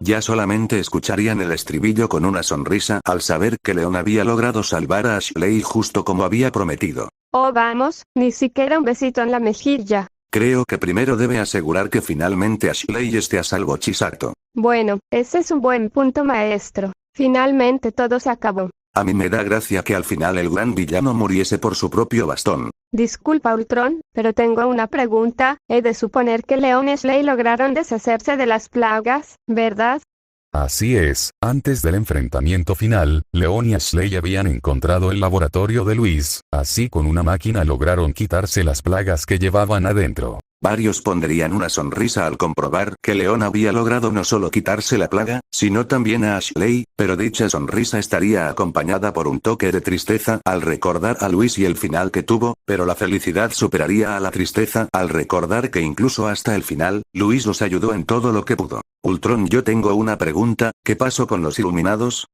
Ya solamente escucharían el estribillo con una sonrisa al saber que Leon había logrado salvar a Ashley justo como había prometido. Oh vamos, ni siquiera un besito en la mejilla. Creo que primero debe asegurar que finalmente Ashley esté a salvo, Chisato. Bueno, ese es un buen punto, maestro. Finalmente todo se acabó. A mí me da gracia que al final el gran villano muriese por su propio bastón. Disculpa Ultron, pero tengo una pregunta. He de suponer que Leon y Ashley lograron deshacerse de las plagas, ¿verdad? Así es, antes del enfrentamiento final, Leon y Ashley habían encontrado el laboratorio de Luis, así con una máquina lograron quitarse las plagas que llevaban adentro. Varios pondrían una sonrisa al comprobar que Leon había logrado no solo quitarse la plaga, sino también a Ashley, pero dicha sonrisa estaría acompañada por un toque de tristeza al recordar a Luis y el final que tuvo, pero la felicidad superaría a la tristeza al recordar que incluso hasta el final, Luis los ayudó en todo lo que pudo. Ultron, yo tengo una pregunta, ¿qué pasó con los Iluminados?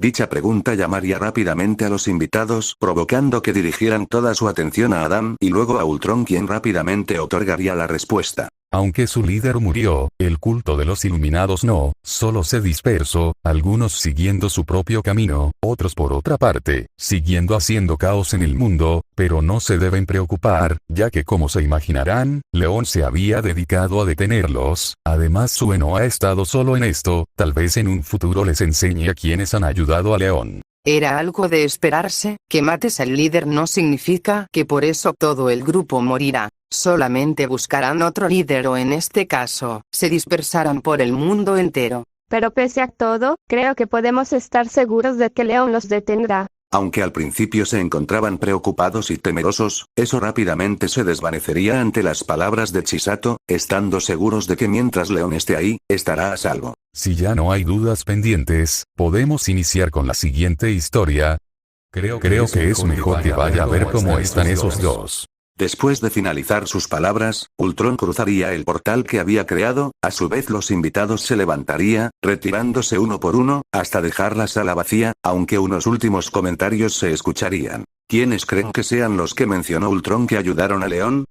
Dicha pregunta llamaría rápidamente a los invitados, provocando que dirigieran toda su atención a Adam y luego a Ultron, quien rápidamente otorgaría la respuesta. Aunque su líder murió, el culto de los Iluminados no, solo se dispersó, algunos siguiendo su propio camino, otros por otra parte, siguiendo haciendo caos en el mundo, pero no se deben preocupar, ya que como se imaginarán, León se había dedicado a detenerlos, además su no ha estado solo en esto, tal vez en un futuro les enseñe a quienes han ayudado a León. Era algo de esperarse, que mates al líder no significa que por eso todo el grupo morirá. Solamente buscarán otro líder o en este caso, se dispersarán por el mundo entero. Pero pese a todo, creo que podemos estar seguros de que León los detendrá. Aunque al principio se encontraban preocupados y temerosos, eso rápidamente se desvanecería ante las palabras de Chisato, estando seguros de que mientras León esté ahí, estará a salvo. Si ya no hay dudas pendientes, podemos iniciar con la siguiente historia. Creo que es mejor que vaya a ver cómo están esos dos. Después de finalizar sus palabras, Ultron cruzaría el portal que había creado, a su vez los invitados se levantaría, retirándose uno por uno, hasta dejar la sala vacía, aunque unos últimos comentarios se escucharían. ¿Quiénes creen que sean los que mencionó Ultron que ayudaron a León?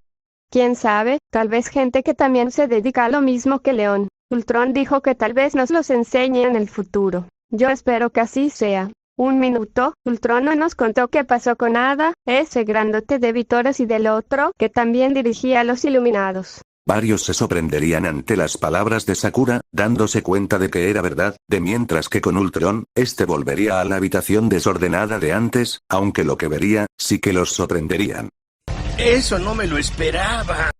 ¿Quién sabe? Tal vez gente que también se dedica a lo mismo que León. Ultron dijo que tal vez nos los enseñe en el futuro. Yo espero que así sea. Un minuto, Ultron no nos contó qué pasó con Ada, ese grandote de Vitoras y del otro, que también dirigía a los Iluminados. Varios se sorprenderían ante las palabras de Sakura, dándose cuenta de que era verdad, de mientras que con Ultron, este volvería a la habitación desordenada de antes, aunque lo que vería, sí que los sorprenderían. Eso no me lo esperaba.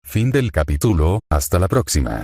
Fin del capítulo, hasta la próxima.